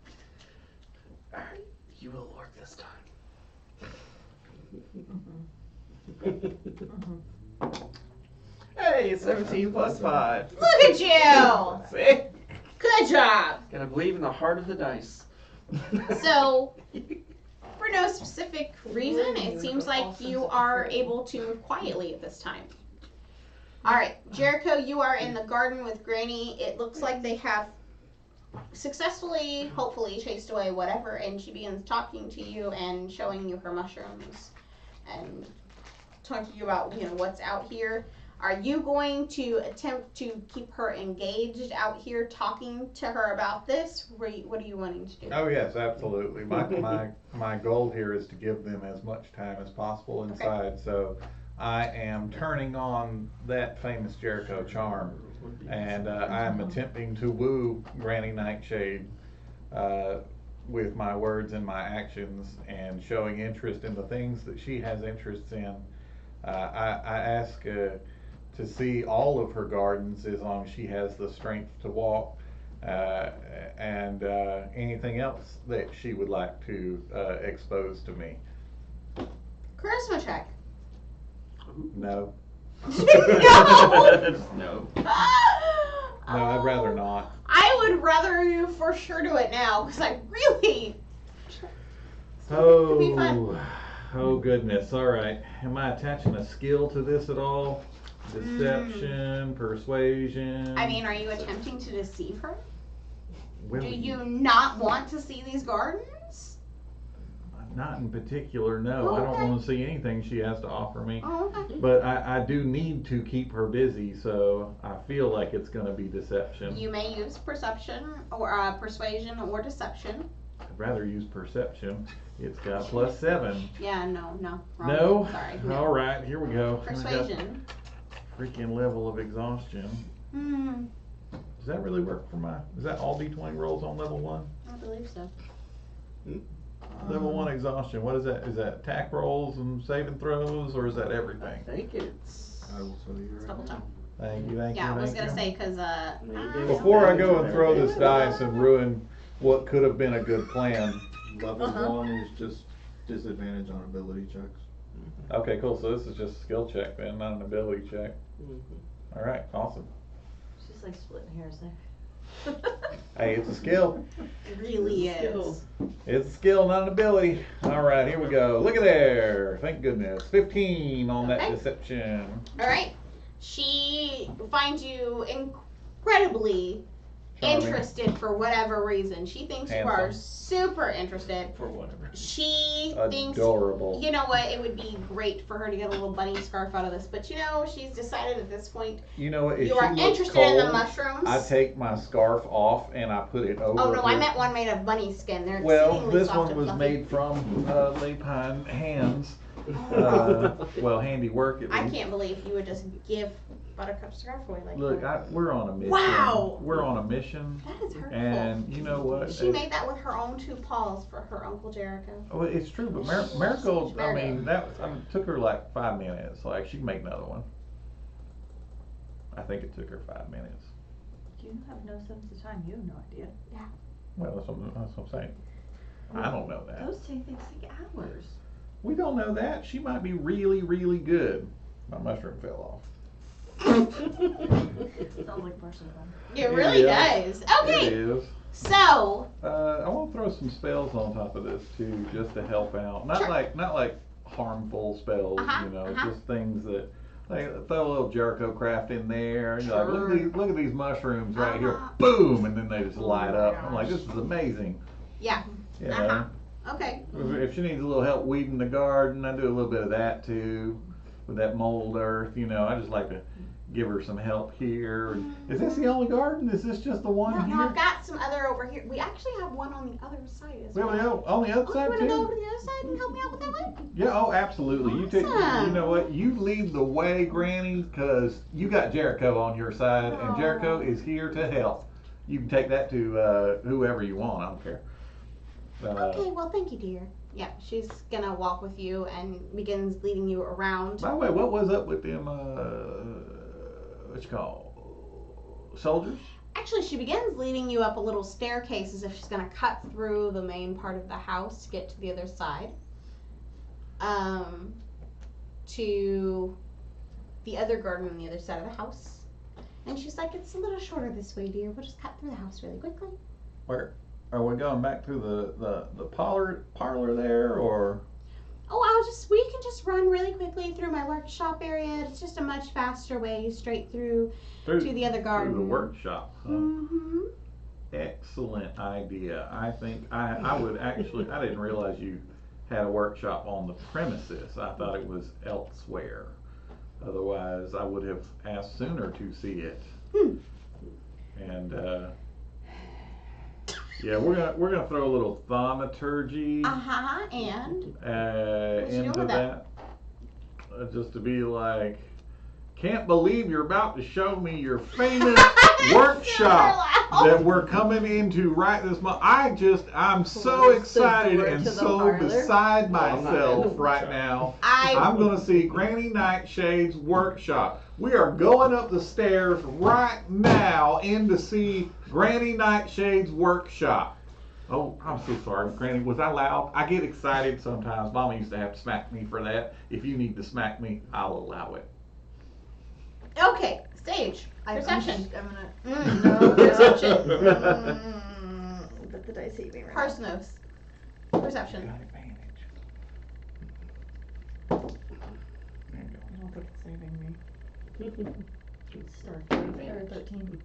You will work this time. Hey, 17 plus 5. Look at you! See? Good job! Gotta believe in the heart of the dice. So, for no specific reason, it seems like you are able to move quietly at this time. Alright, Jericho, you are in the garden with Granny. It looks like they have successfully, hopefully, chased away whatever, and she begins talking to you and showing you her mushrooms and talking about, what's out here. Are you going to attempt to keep her engaged out here talking to her about this? What are you wanting to do? Oh yes, absolutely. My goal here is to give them as much time as possible inside. So I am turning on that famous Jericho charm, and I am attempting to woo Granny Nightshade with my words and my actions, and showing interest in the things that she has interests in. I ask to see all of her gardens as long as she has the strength to walk, and anything else that she would like to expose to me. Charisma check. No. No! No. No, I'd rather not. I would rather you for sure do it now, because I really... Oh, be fun. oh goodness. All right. Am I attaching a skill to this at all? Deception, persuasion. I mean, are you attempting to deceive her? Well, Do you not want to see these gardens? Not in particular, no. Oh, I don't okay. want to see anything she has to offer me. Oh, okay. But I do need to keep her busy, so I feel like it's going to be deception. You may use perception or persuasion or deception. I'd rather use perception. It's got +7. Yeah, no. Wrong. No? Sorry. All right, here we go. I got Persuasion. freaking level of exhaustion. Does that really work for is that all D20 rolls on level 1? I believe so. Level 1 exhaustion, what is that? Is that attack rolls and saving throws, or is that I everything? think it's. I will tell you It's right double now. time. Thank you, thank you, Yeah, I was thank gonna you. say because Before I go and throw this dice and ruin what could have been a good plan. Level 1 is just disadvantage on ability checks. Okay, cool, so this is just a skill check then, not an ability check. Alright, awesome. It's just like splitting hairs there. Hey, it's a skill. it really is. It's a skill, not an ability. Alright, here we go. Look at there. Thank goodness. 15 on that Okay. deception. All right. She finds you incredibly Charming. interested for whatever reason. She thinks you are Handsome. super interested. For whatever. She thinks, Adorable. you know what, it would be great for her to get a little bunny scarf out of this. But she's decided at this point You know what? If you she are looks interested in the cold, mushrooms. I take my scarf off and I put it over. Oh no, I her- meant one made of bunny skin. They're Well, exceedingly this soft one and was fluffy. made from Lapine hands. Well, handy work at I least. can't believe you would just give Buttercup's scarf away like Look, that. we're on a mission. Wow. We're on a mission, That is hurtful. and you know what? She made that with her own 2 paws for her Uncle Jericho. Well, it's true, but Miracle. I mean, took her like 5 minutes. Like she can make another one. I think it took her 5 minutes. You have no sense of time. You have no idea. Well, that's what I'm saying. I don't know that. Those things take hours. We don't know that. She might be really, really good. My mushroom fell off. Sounds like marshmallow. It really is. does. It Okay, is. so I want to throw some spells on top of this too, just to help out. Not Sure. like harmful spells, Uh-huh. just things that like throw a little Jericho craft in there. And you're like, Sure. look at these mushrooms right here, Uh-huh. boom, and then they just light my up. I'm like, gosh. this is amazing. yeah, You know? Uh-huh. Okay. If she needs a little help weeding the garden, I do a little bit of that too, with that mold earth. I just like to give her some help here. Is this the only garden? Is this just the one No, here? I've got some other over here. We actually have one on the other side as We have well. on the other Oh, side you want to go too? over to the other side and help me out with that one? Yeah, oh, absolutely. You take. You Awesome. know what? You lead the way, Granny, because you got Jericho on your side, and Jericho Aw. is here to help. You can take that to whoever you want. I don't care. Okay, well, thank you, dear. Yeah, she's gonna walk with you and begins leading you around. By the way, what was up with them? What you call soldiers? Actually, she begins leading you up a little staircase as if she's going to cut through the main part of the house to get to the other side. To the other garden on the other side of the house. And she's like, it's a little shorter this way, dear. We'll just cut through the house really quickly. Where are we going back through the parlor there, or? Oh, we can just run really quickly through my workshop area. It's just a much faster way straight through to the other garden. Through the workshop, huh? Mm-hmm. Excellent idea. I think I would actually, I didn't realize you had a workshop on the premises. I thought it was elsewhere. Otherwise, I would have asked sooner to see it. And yeah, we're gonna throw a little thaumaturgy And you into doing with that, just to be like, can't believe you're about to show me your famous workshop that we're coming into right this month. I'm so Close the excited door and to the so parlor. beside I'm not in the myself right workshop. now. I I'm gonna see Granny Nightshade's workshop. We are going up the stairs right now in to see Granny Nightshade's workshop. Oh, I'm so sorry, Granny. Was I loud? I get excited sometimes. Mama used to have to smack me for that. If you need to smack me, I'll allow it. Okay, stage. Perception. I'm gonna. No, perception. But the dice hate me right Parsonos. Perception. Got advantage. now. I don't think it's saving me. Or 13.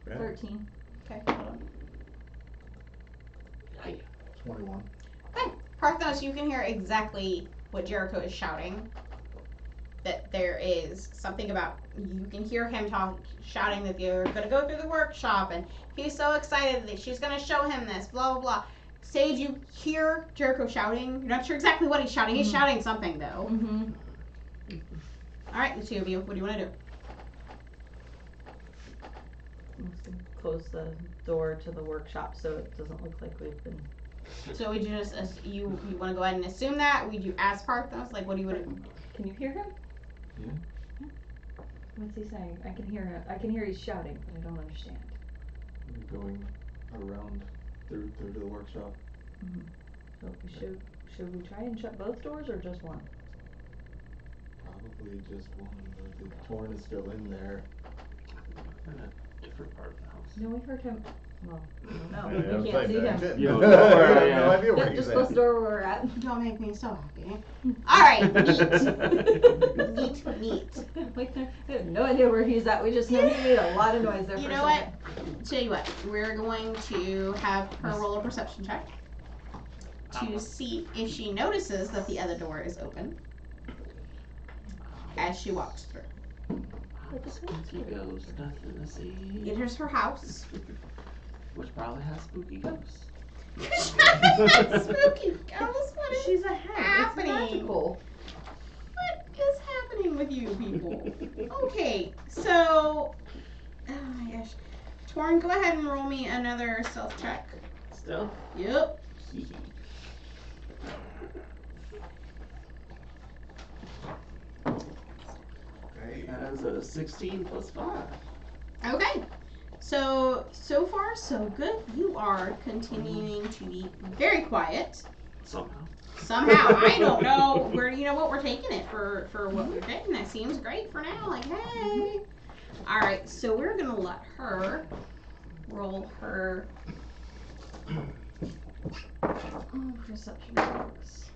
Yeah. 13. Okay, hold on. 21. Okay, Parthenos, you can hear exactly what Jericho is shouting. That there is something about, you can hear him shouting that they're going to go through the workshop and he's so excited that she's going to show him this, blah, blah, blah. Sage, you hear Jericho shouting. You're not sure exactly what he's shouting. He's shouting something, though. Mm-hmm. All right, the two of you, what do you want to do? I'm just gonna close the door to the workshop so it doesn't look like we've been. So would you just, you want to go ahead and assume that? Would you ask Parthenos? Like, what do you want to do? Can you hear him? Yeah. What's he saying? I can hear him. I can hear he's shouting, but I don't understand. We're going around through to the workshop. Mm-hmm. So should we try and shut both doors or just one? Probably just one, but the torn is still in there. In a different part of the house. No, we heard him. Well, I don't know. Yeah, We can't see him. You I don't know where I have am. no idea where Yep, he's just at. close the door where we're at. Don't make me so happy. All right, neat. We have no idea where he's at. We just know he made a lot of noise there You for know a what? second. Tell you what, we're going to have her roll a perception check to see if she notices that the other door is open as she walks through. Spooky ghost, nothing to see. Enters her house. Which probably has spooky ghosts. Spooky ghost, what is She's a hag. happening? It's magical. What is happening with you people? Okay, so, oh my gosh. Torn, go ahead and roll me another stealth check. Still? Yep. That is a 16 plus 5. Okay. So far, so good. You are continuing to be very quiet. Somehow. I don't know where, you know what, we're taking it for what we're taking. That seems great for now. Like, hey. Alright, so we're going to let her roll her perception checks.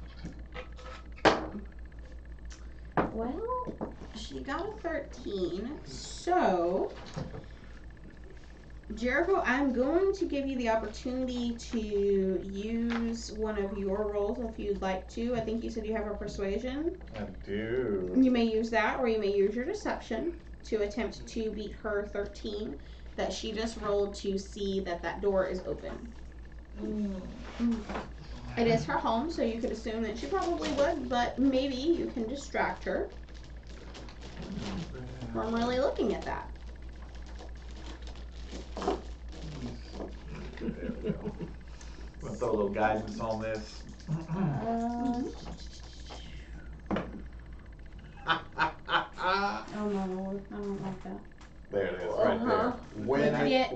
Well, she got a 13, so Jericho, I'm going to give you the opportunity to use one of your rolls if you'd like to. I think you said you have a persuasion. I do. You may use that, or you may use your deception to attempt to beat her 13 that she just rolled to see that that door is open. It is her home, so you could assume that she probably would, but maybe you can distract her from really looking at that. There we go. We'll throw a little guidance on this. Oh my lord, I don't like that. There it is, right there. When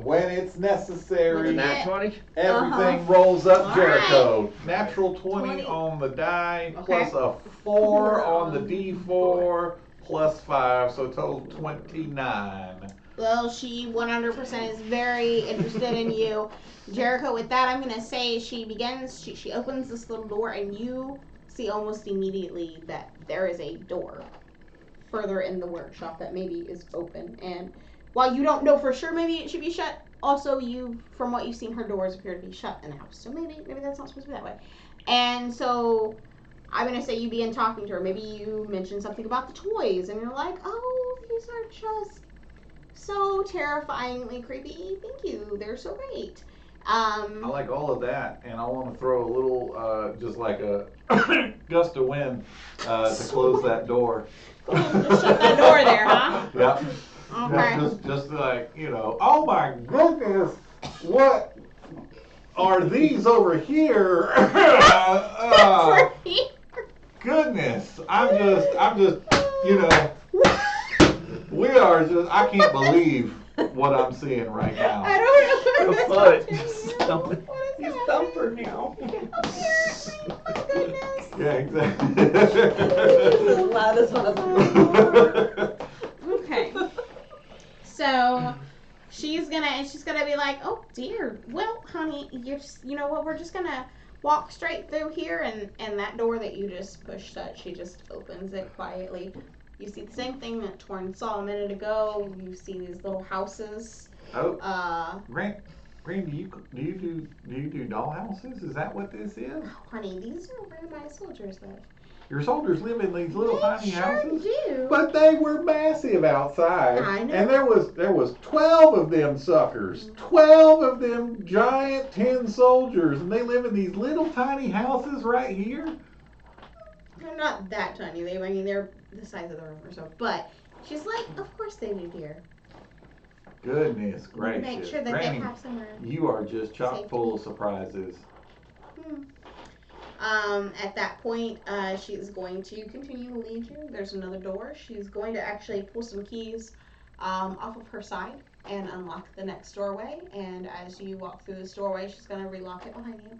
when it's necessary, Nat 20? everything rolls up All Jericho. Natural 20 20. on the die, Okay. plus a 4 on the D4, plus 5, so total 29. Well, she 100% is very interested in you. Jericho, with that, I'm going to say she opens this little door, and you see almost immediately that there is a door further in the workshop that maybe is open. And while you don't know for sure, maybe it should be shut, also from what you've seen, her doors appear to be shut in the house. So maybe that's not supposed to be that way. And so I'm going to say you begin talking to her. Maybe you mention something about the toys, and you're like, oh, these are just so terrifyingly creepy. Thank you. They're so great. I like all of that, and I want to throw a little, just like a gust of wind to close that door. Just shut that door there, huh? Yep. Okay. Just like, oh my goodness, what are these over here? Goodness, I'm just, we are just, I can't believe what I'm seeing right now. I don't know. The foot. Just thumping. He's thumper now. My goodness. Yeah, exactly. The loudest one. Okay. So she's gonna be like, oh dear. Well, honey, you know what? We're just gonna walk straight through here, and that door that you just pushed shut, she just opens it quietly. You see the same thing that Torn saw a minute ago. You see these little houses. Oh, Grant, do you do dollhouses? Is that what this is? Oh, honey, these are where my soldiers live. Your soldiers live in these little tiny sure houses? do. But they were massive outside. I know. And there was 12 of them suckers. 12 of them giant tin soldiers. And they live in these little tiny houses right here? They're not that tiny. They're the size of the room or so. But she's like, of course they do, dear. Goodness gracious. Make sure that Granny, they have somewhere. you are just chock Safety. full of surprises. At that point, she's going to continue to lead you. There's another door. She's going to actually pull some keys off of her side and unlock the next doorway. And as you walk through this doorway, she's going to relock it behind you.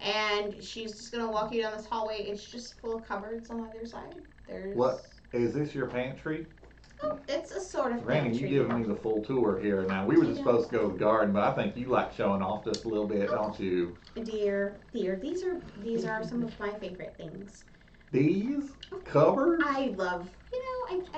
And she's just going to walk you down this hallway. It's just full of cupboards on either side. There's... What? Is this your pantry? Oh, it's a sort of Granny, pantry. you giving me the full tour here. Now, we were just supposed to go to the garden, but I think you like showing off just a little bit, don't you? Dear, these are some of my favorite things. These? Cupboards? I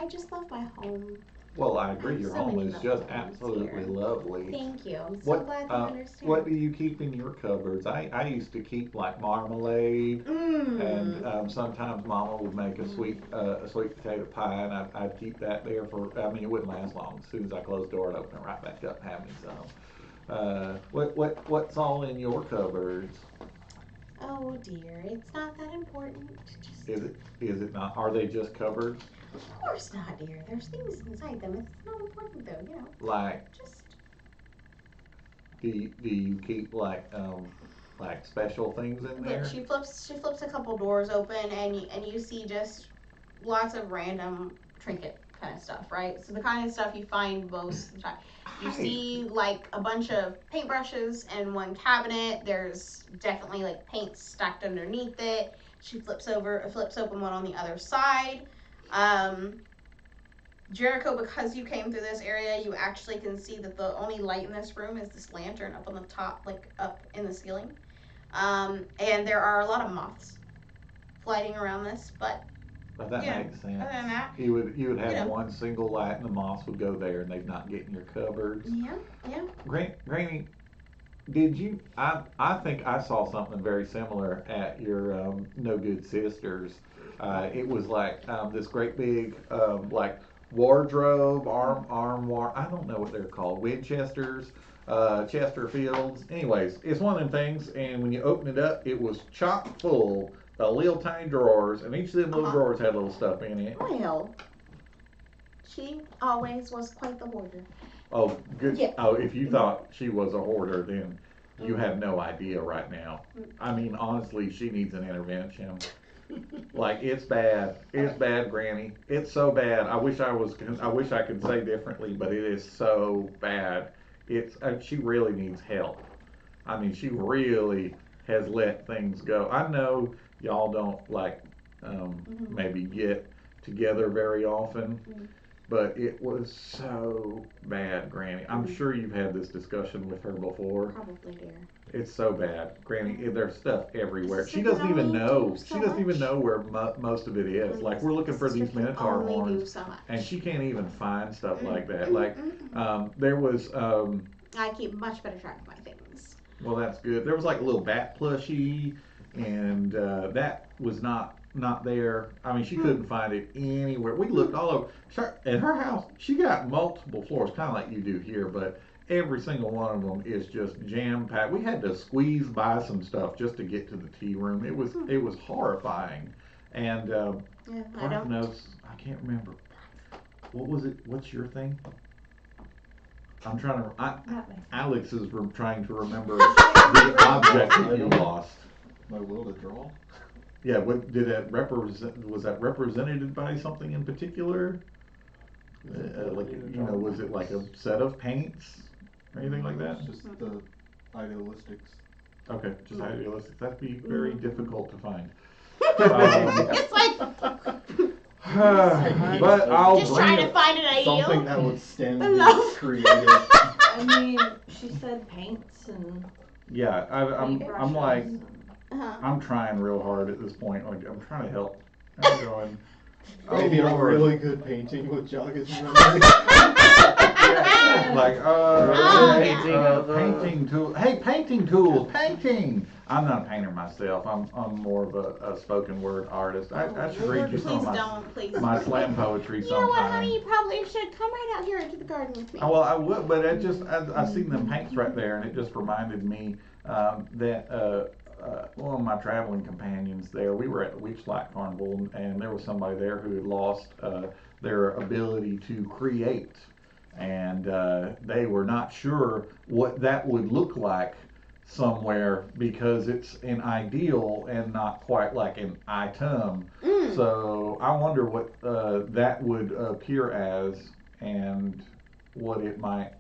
just love my home. Well, I agree. have Your so home many is lovely just things absolutely here. lovely. Thank you. I'm so What, glad you understand. what do you keep in your cupboards? I used to keep like marmalade, and sometimes Mama would make a sweet potato pie, and I'd keep that there for. I mean, it wouldn't last long. As soon as I closed the door, I'd open it right back up and have me some. What's all in your cupboards? Oh dear, it's not that important. Just Is it not? Are they just cupboards? of course not, dear. There's things inside them. It's not important though, you know. Like, Just do you keep like special things in there? look, she flips a couple doors open, and you see just lots of random trinket kind of stuff, right? So the kind of stuff you find most of the time. You see like a bunch of paintbrushes in one cabinet. There's definitely like paint stacked underneath it. She flips open one on the other side. Jericho, because you came through this area, you actually can see that the only light in this room is this lantern up on the top, like up in the ceiling. And there are a lot of moths flying around this, but But that yeah, makes sense. other than that, You would have you know. one single light and the moths would go there and they'd not get in your cupboards. yeah. Granny, did you, I think I saw something very similar at your No Good Sisters. It was like this great big like wardrobe, armoire, I don't know what they're called, Winchesters, Chesterfields. Anyways, it's one of them things, and when you open it up, it was chock full of little tiny drawers, and each of them little drawers had little stuff in it. Well, she always was quite the hoarder. Oh, good. Yeah. Oh, if you thought she was a hoarder, then you have no idea right now. I mean, honestly, she needs an intervention. Like, it's bad. It's bad, Granny. It's so bad. I wish I could say differently, but it is so bad. she really needs help. I mean, she really has let things go. I know y'all don't like maybe get together very often, but it was so bad, Granny. I'm sure you've had this discussion with her before. Probably, dear. It's so bad, Granny. There's stuff everywhere. This She can doesn't even only know. do so She doesn't even much. know where most of it is. Like we're looking for these Sister can Minotaur only do horns, so much. and she can't even find stuff like that. Like there was. I keep much better track of my things. Well, that's good. There was like a little bat plushie, and that was not there. I mean, she couldn't find it anywhere. We looked all over. At her house, she got multiple floors, kind of like you do here, but every single one of them is just jam packed. We had to squeeze by some stuff just to get to the tea room. It was horrifying, and Parth knows. I can't remember. What was it? What's your thing? I'm trying to. Alex is trying to remember the object that you lost. My will to draw? Yeah. What did that represent? Was that represented by something in particular? Like was it like a set of paints or anything like that? It's just the idealistics. Okay, just idealistic. That'd be very difficult to find. It's like but I'll just bring trying to it. find an ideal. Something that would stem Love. his creative. I mean, she said paints and Yeah, I'm brushes like and- I'm trying real hard at this point. Like I'm trying to help. I'm going. Maybe a Lord. really good painting with joggers and Like, Painting of, painting tool. Hey, painting tools, painting. I'm not a painter myself. I'm more of a spoken word artist. I should read you some Please of don't, please. my slam poetry You know what, honey? sometime. You probably should come right out here into the garden with me. Well, I would, but I seen them paints right there, and it just reminded me that one of my traveling companions there, we were at the Witchlight Carnival, and there was somebody there who had lost their ability to create, and they were not sure what that would look like somewhere because it's an ideal and not quite like an item. So I wonder what that would appear as and what it might,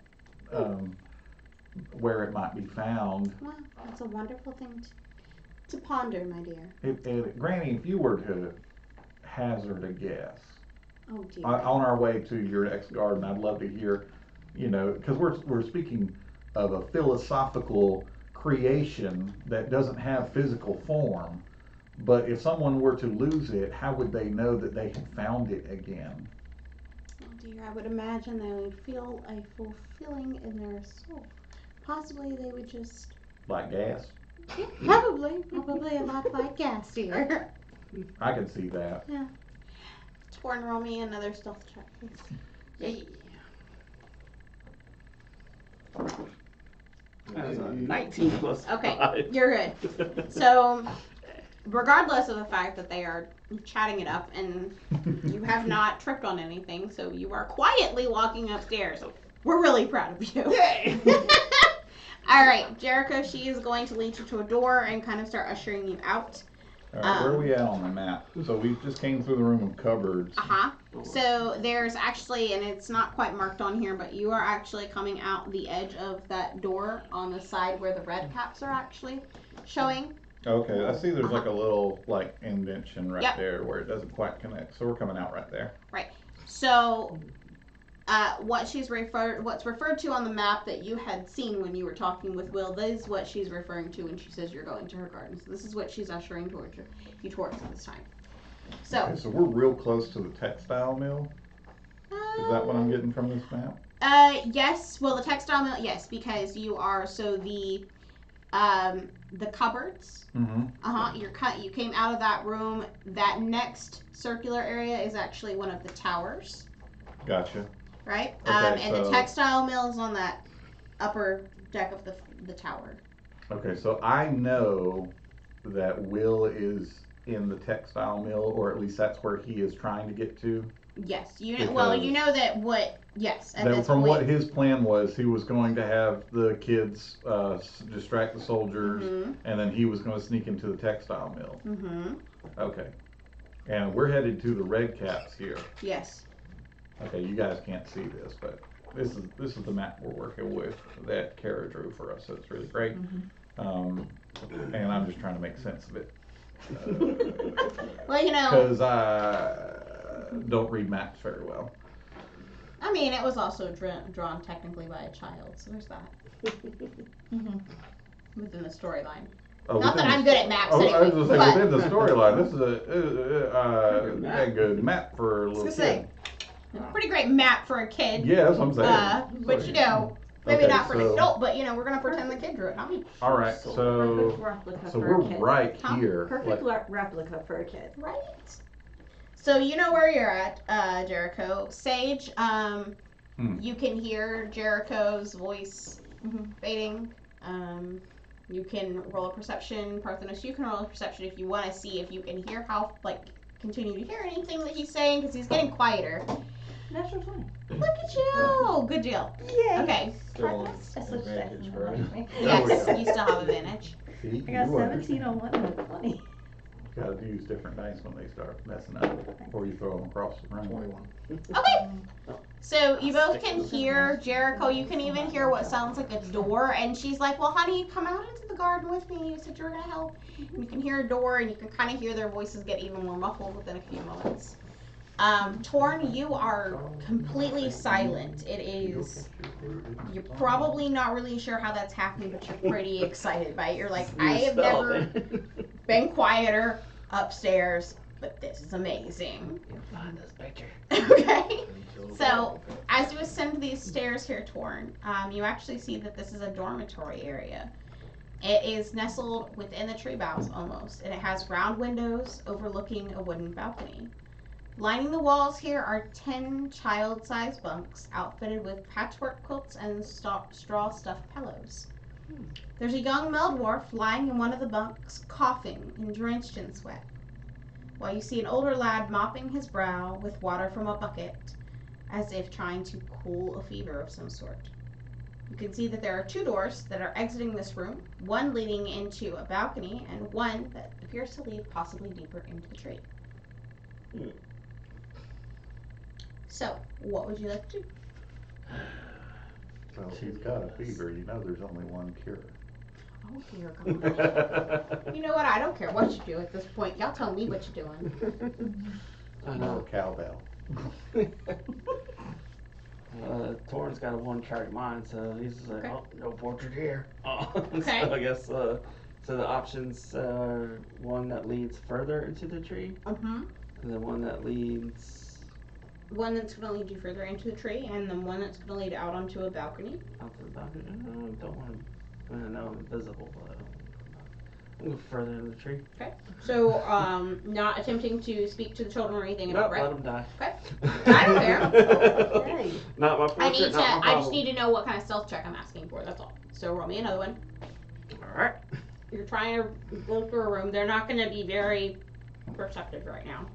where it might be found. Well, that's a wonderful thing to ponder, my dear. Granny, if you were to hazard a guess, Oh dear. on our way to your next garden, I'd love to hear, because we're speaking of a philosophical creation that doesn't have physical form. But if someone were to lose it, how would they know that they had found it again? Oh dear, I would imagine they would feel a fulfilling in their soul. Possibly they would just. Like gas? Yeah, probably a lot like gas, dear. I could see that. Yeah. Torn, roll me another stealth check, please. That was a 19 plus Okay, 5. you're good. So, regardless of the fact that they are chatting it up and you have not tripped on anything, so you are quietly walking upstairs. We're really proud of you. Yay! All right, Jericho, she is going to lead you to a door and kind of start ushering you out. All right, where are we at on the map? So we just came through the room of cupboards. Uh-huh. So there's actually, and it's not quite marked on here, but you are actually coming out the edge of that door on the side where the red caps are actually showing. Okay, I see there's like a little indentation right Yep. there where it doesn't quite connect. So we're coming out right there. Right. So what's referred to on the map that you had seen when you were talking with Will, that is what she's referring to when she says you're going to her garden. So this is what she's ushering towards you towards this time. So, Okay, so we're real close to the textile mill. Is that what I'm getting from this map? Yes. Well, the textile mill, yes, because you are the cupboards. Mm-hmm. You came out of that room. That next circular area is actually one of the towers. Gotcha. Right? Okay, and the textile mill is on that upper deck of the tower. Okay, so I know that Will is in the textile mill, or at least that's where he is trying to get to. Yes. Because You know that what. Yes. At That this from point, what his plan was, he was going to have the kids distract the soldiers, and then he was going to sneak into the textile mill. Mm-hmm. Okay. And we're headed to the red caps here. Yes. Okay, you guys can't see this, but this is the map we're working with that Kara drew for us, so it's really great. And I'm just trying to make sense of it. Well, you know, Because I don't read maps very well. I mean, it was also drawn technically by a child, so there's that. Within the storyline. Oh, Not that within I'm the- good at maps Oh, I was anyway, gonna say, but within the storyline, this is a good map for a I was little gonna kid. say, pretty great map for a kid. Yeah, that's what I'm saying. But you know, maybe Okay, not for an so- adult, but you know, we're gonna pretend the kid drew it, not me. All right, Perfect so replica so for a we're kid. right Huh? here. Perfect like- replica for a kid. Right. So you know where you're at, Jericho. Sage, you can hear Jericho's voice fading. You can roll a perception. Parthenos, you can roll a perception if you want to see if you can hear how, like, continue to hear anything that he's saying, because he's getting quieter. Natural 20. Look at you! Good deal. Yay. Okay. Still on That's such advantage, that. right? Yes, you still have advantage. See, I got you 17 on one and a 20. gotta use different dice when they start messing up, or you throw them across the room. 21. Okay. So you both can hear Jericho. You can even hear what sounds like a door. And she's like, well, honey, come out into the garden with me. You said you were going to help. And you can hear a door, and you can kind of hear their voices get even more muffled within a few moments. Torn, you are completely silent. It is, you're probably not really sure how that's happening, but you're pretty excited by it. You're like, I have never been quieter upstairs, but this is amazing. You'll find this picture. Okay. So, as you ascend these stairs here, Torn, you actually see that this is a dormitory area. It is nestled within the tree boughs almost, and it has round windows overlooking a wooden balcony. Lining the walls here are 10 child-sized bunks outfitted with patchwork quilts and straw stuffed pillows. There's a young Meldwarf lying in one of the bunks, coughing and drenched in sweat, while you see an older lad mopping his brow with water from a bucket, as if trying to cool a fever of some sort. You can see that there are 2 doors that are exiting this room, one leading into a balcony and one that appears to lead possibly deeper into the tree. So, what would you like to do? Well, she's got a fever, you know there's only one cure. Oh dear God. You know what? I don't care what you do at this point. Y'all tell me what you're doing. I More know. cowbell. Torn's got a one-track mind, so he's just like, Okay. oh, no portrait here. Okay. So I guess, so the options are one that leads further into the tree, Mm-hmm. and then one that leads One that's going to lead you further into the tree, and then one that's going to lead out onto a balcony. out to the balcony. I don't want to, I know I'm invisible, but I don't want to go further in the tree. So, not attempting to speak to the children or anything Nope, about, let right? him die. Okay. I don't care. Hey. Not my portrait, I need to. not my I just problem. need to know what kind of stealth check I'm asking for. That's all. So roll me another one. Alright. You're trying to go through a room. They're not going to be very perceptive right now.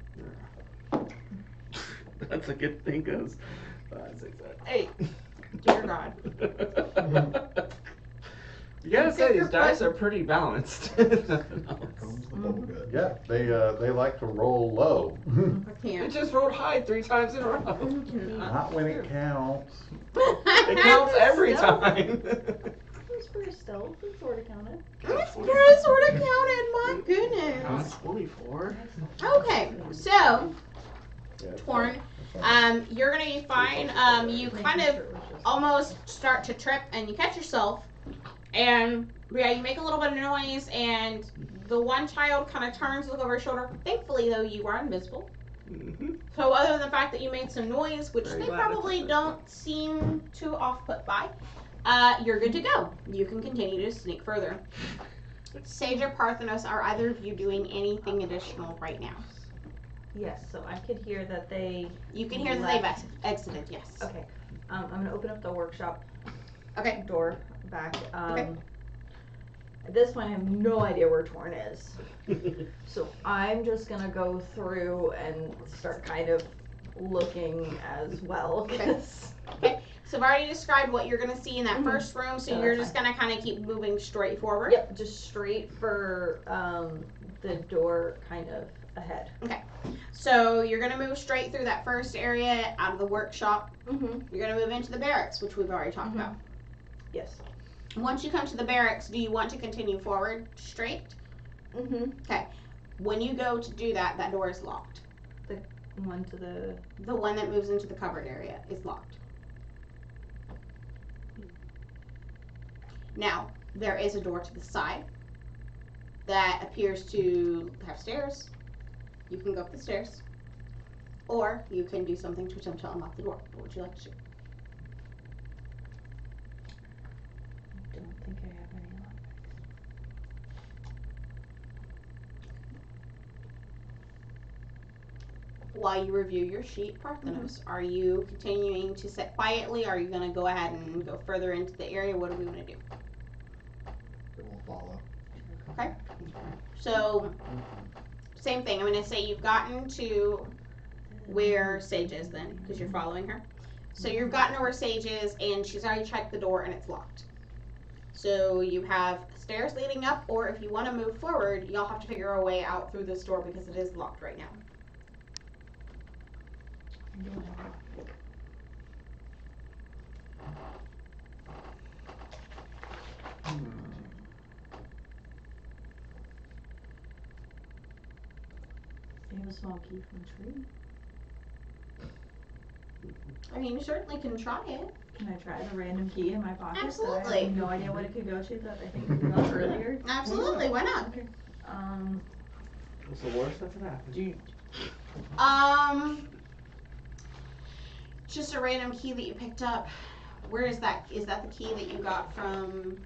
That's a good thing, cause 5, 6, 7, 8. Dear God. You gotta say Pick these your dice poison. are pretty balanced. Comes the bubble gut. Yeah, they like to roll low. I It can't. just rolled high 3 times in a row. Not when it counts. It counts every Stealth. time. It's for stealth. It sort of counted. It's pretty sort of counted. My goodness. 24. Okay, so Yeah, it's Torn, fine. you're gonna be fine. You kind of almost start to trip and you catch yourself, and yeah, you make a little bit of noise, and the one child kind of turns to look over his shoulder. Thankfully, though, you are invisible. Mm-hmm. So other than the fact that you made some noise, which Very they glad I probably took that. don't seem too off-put by, you're good to go. You can continue to sneak further. Sage or Parthenos, are either of you doing anything additional right now? Yes, so I could hear that they. You can hear that they've exited, yes. Okay. I'm gonna open up the workshop Okay. door back. Okay. At this point, I have no idea where Torn is. So I'm just gonna go through and start kind of looking as well. 'Cause So I've already described what you're going to see in that Mhm. first room, so Yeah, you're that's just going to kind of keep moving straight forward. Yep, just straight for the door kind of ahead. So you're gonna move straight through that first area out of the workshop. Mm-hmm. You're gonna move into the barracks, which we've already talked about. Yes. Once you come to the barracks, do you want to continue forward straight? Mm-hmm. When you go to do that, that door is locked. One to the. The one that moves into the covered area is locked. Now, there is a door to the side that appears to have stairs. You can go up the stairs. Or you can do something to attempt to unlock the door. What would you like to do? I don't think I have any lockpicks. While you review your sheet, Parthenos, are you continuing to sit quietly? Are you going to go ahead and go further into the area? What do we want to do? It will follow. Okay. So, same thing. I'm going to say you've gotten to where Sage is then, because you're following her. So you've gotten to where Sage is, and she's already checked the door, and it's locked. So you have stairs leading up, or if you want to move forward, you'll have to figure a way out through this door because it is locked right now. I don't have a lockpick. I have a small key from a tree. I mean, you certainly can try it. Can I try the random key in my pocket? That I Absolutely. have no idea what it could go to that I think it could go earlier. Absolutely, why not? Okay. What's the worst that could happen? Do you, Just a random key that you picked up. Where is that? Is that the key that you got from?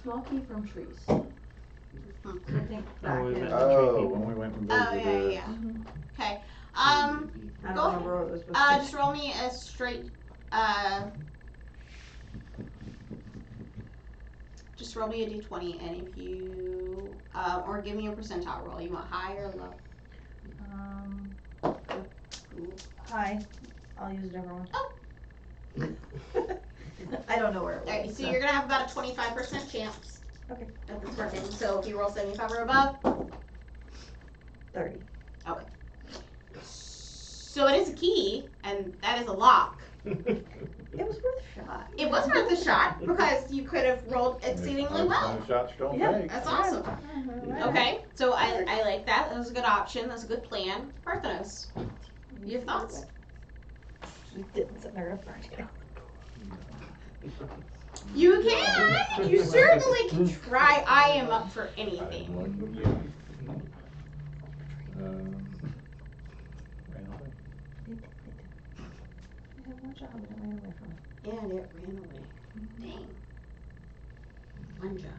small key from trees. So I think back we in. met. Oh, when we went and Oh visited. yeah. Mhm. Okay. I Go don't remember what it was supposed to just roll me a straight. Just roll me a d20, and if you or give me a percentile roll. You want high or low? Hi. I'll use whichever one. Oh. I don't know where it was. Alright, so you're gonna have about a 25% chance. Okay. That it's working. So if you roll 75 or above. 30. So it is a key, and that is a lock. It was worth a shot. It was worth a shot because you could have rolled exceedingly well. No shots you don't Yeah. take. That's awesome. Okay, so I like that. That was a good option. That's a good plan. Parthenos, your thoughts? She didn't sit there up front, you know. You can. You certainly can try. I am up for I anything. like you. Randomly. I had one job and it ran away from me. Yeah, and it ran away. Dang. One job.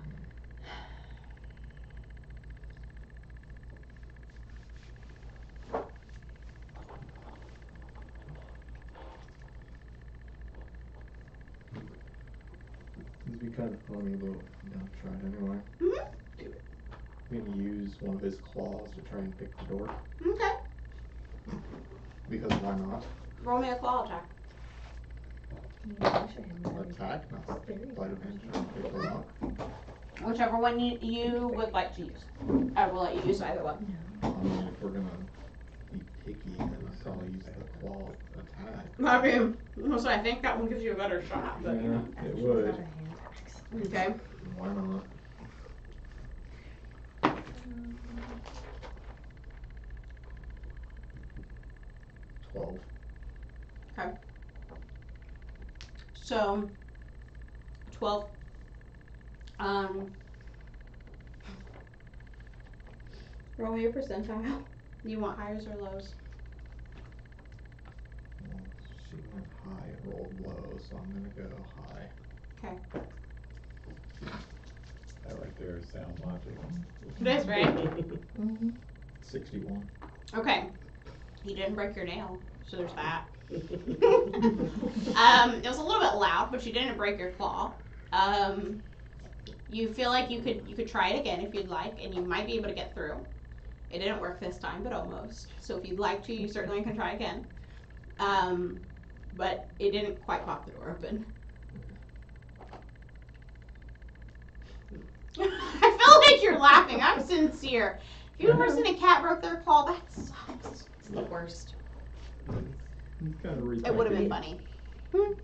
It'd be kind of funny, but I'm gonna try it anyway. Mhm. I'm gonna use one of his claws to try and pick the door. Okay. Because why not? Roll me a claw attack. I wish I hadn't done anything. Attack, not Very bite of hand, try and pick the lock. Whichever one you would like to use. I will let you use either one. I mean, if we're gonna be picky, then I'd probably use the claw attack. I mean, so I think that one gives you a better shot. But, Yeah, it Actually, would. got a hand axe. okay. Why not? Um, 12. So, 12. Roll me a percentile. You want highs or lows? Well, she went high and rolled low, so I'm gonna go high. Okay. That right there is sound logic. It is, right? mhm. 61. Okay. You didn't break your nail, so there's that. It was a little bit loud, but you didn't break your claw. You feel like you could try it again if you'd like, and you might be able to get through. It didn't work this time, but almost. So if you'd like to, you certainly can try again. But it didn't quite pop the door open. I feel like you're laughing. I'm sincere. If you ever seen a cat broke their claw, that sucks. It's the worst. He's kind of It would have been funny. I mean,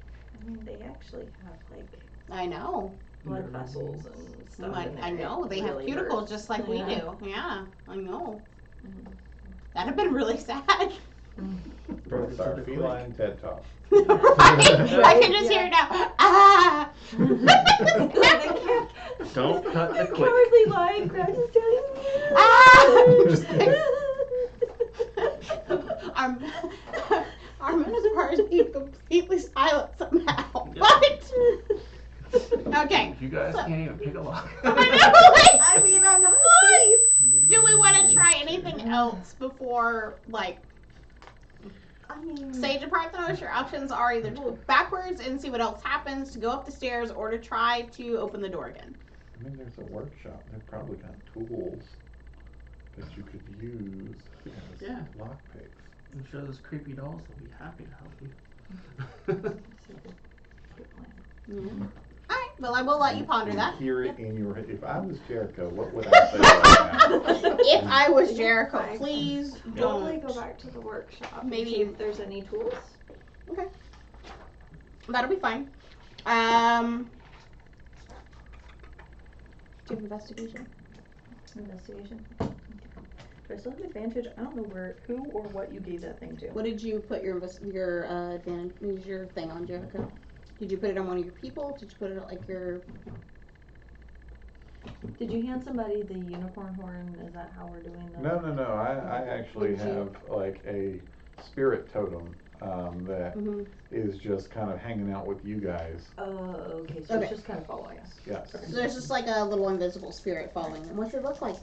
they actually have like I know. blood vessels and stuff in there. I know. They have Really cuticles hurts. just like we Yeah. do. Yeah, I know. Mhm. That'd have been really sad. That's our feline TED Talk. Right? I can just hear it now. Ah! They can't. Don't cut the click. Cowardly lion grabs his tail. Ah! Armin is part of being completely silent somehow. What? Okay. You guys can't even pick a lock. I know, like, I mean, I'm not a thief. do we want to try anything else before, like, I mean, Sage of Parthenos? Your options are either to go backwards and see what else happens, to go up the stairs, or to try to open the door again. I mean, there's a workshop. They've probably got tools that you could use as Yeah. lockpicks. I'm sure those creepy dolls will be happy to help you. Alright, well, I will let you ponder that. Hear it in your head. If I was Jericho, what would I say right now? If I was Jericho, please totally don't. go back to the workshop. Maybe- And see if there's any tools. Okay. That'll be fine. Do you have investigation? Investigation. Do I still have advantage? I don't know who or what you gave that thing to. What did you put your advantage, your thing on, Jericho? Did you put it on one of your people? Did you put it on, like, your... Did you hand somebody the unicorn horn? Is that how we're doing this? No. I actually Would you- have like a spirit totem that Mhm. is just kind of hanging out with you guys. Oh, okay. So Okay. it's just kind of following us. Yes. So there's just like a little invisible spirit following them. What's it look like?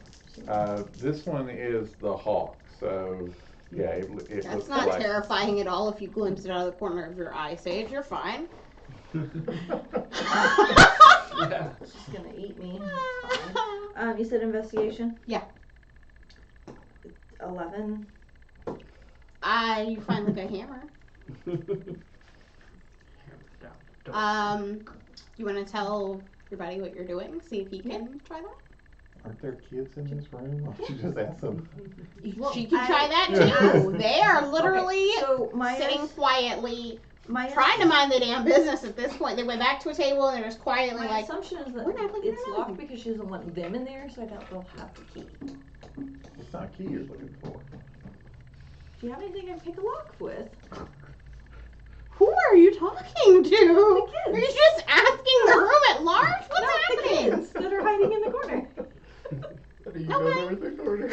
This one is the hawk. So yeah, it That's looks not like. terrifying at all if you glimpse it out of the corner of your eye, Sage. You're fine. Yeah. It's just gonna eat me. It's fine. You said investigation? Yeah. 11. You find like a hammer. You want to tell your buddy what you're doing? See if he can try that? Aren't there kids in this room? Why don't you just ask them? Well, She can I- try that too. They are literally So sitting quietly, my trying to mind the damn business at this point. They went back to a table and they're just quietly My like, assumption is that we're not looking it's at locked anything. because she doesn't want them in there, so I doubt they'll have the key. It's not a key you're looking for. Do you have anything I can pick a lock with? who are you talking to? The kids. Are you just asking the room at large? What's No, the happening? kids that are hiding in the corner. You know there in the corner.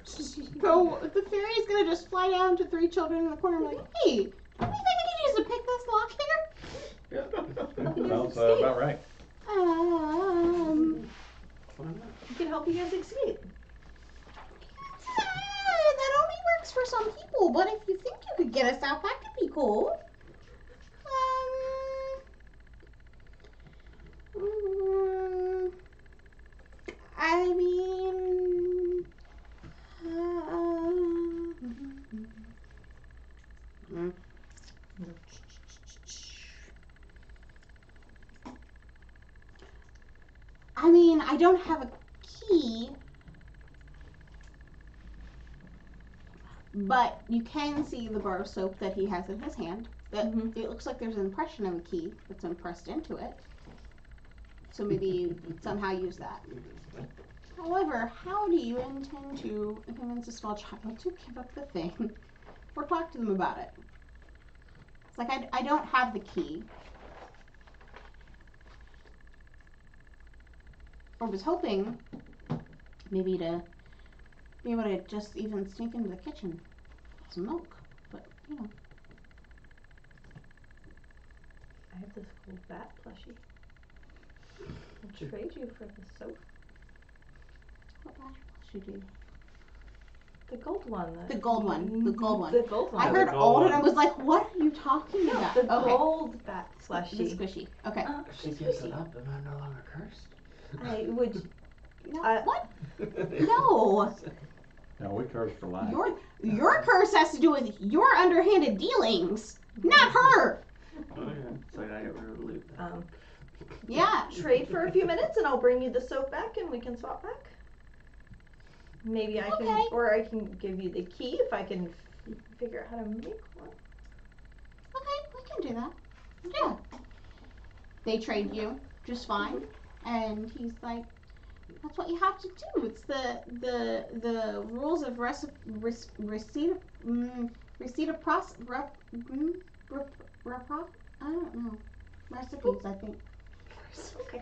So the fairy's gonna just fly down to 3 children in the corner and be like, hey, don't you think we could use to pick this lock here? Sounds about right. We can help you guys escape. That only works for some people, but if you think you could get us out, that could be cool. I mean, I don't have a key, but you can see the bar of soap that he has in his hand. That it looks like there's an impression of a key that's been pressed into it. So maybe you somehow use that. However, how do you intend to convince a small child to give up the thing or talk to them about it? It's like, I don't have the key. I was hoping maybe to be able to just even sneak into the kitchen, get some milk, but you know. I have this cool bat plushie. I'll trade you for the soap. What batch should you? The gold one. The gold one. The gold one. The gold one. I the heard gold old one. and I was like, what are you talking No, about? the Okay. gold bat The plushie. squishy. Okay. If she gives it up, am I no longer cursed? I would. No, I- what? No. No, we curse for life. Your curse has to do with your underhanded dealings, not her. Okay. So I gotta get rid of the loot. Yeah. Trade for a few minutes and I'll bring you the soap back and we can swap back. Maybe I can, Okay. or I can give you the key if I can figure out how to make one. Okay, we can do that. Yeah. They trade you just fine, and he's like, "That's what you have to do. It's the rules of receipt of process I don't know, recipes. I think." Okay.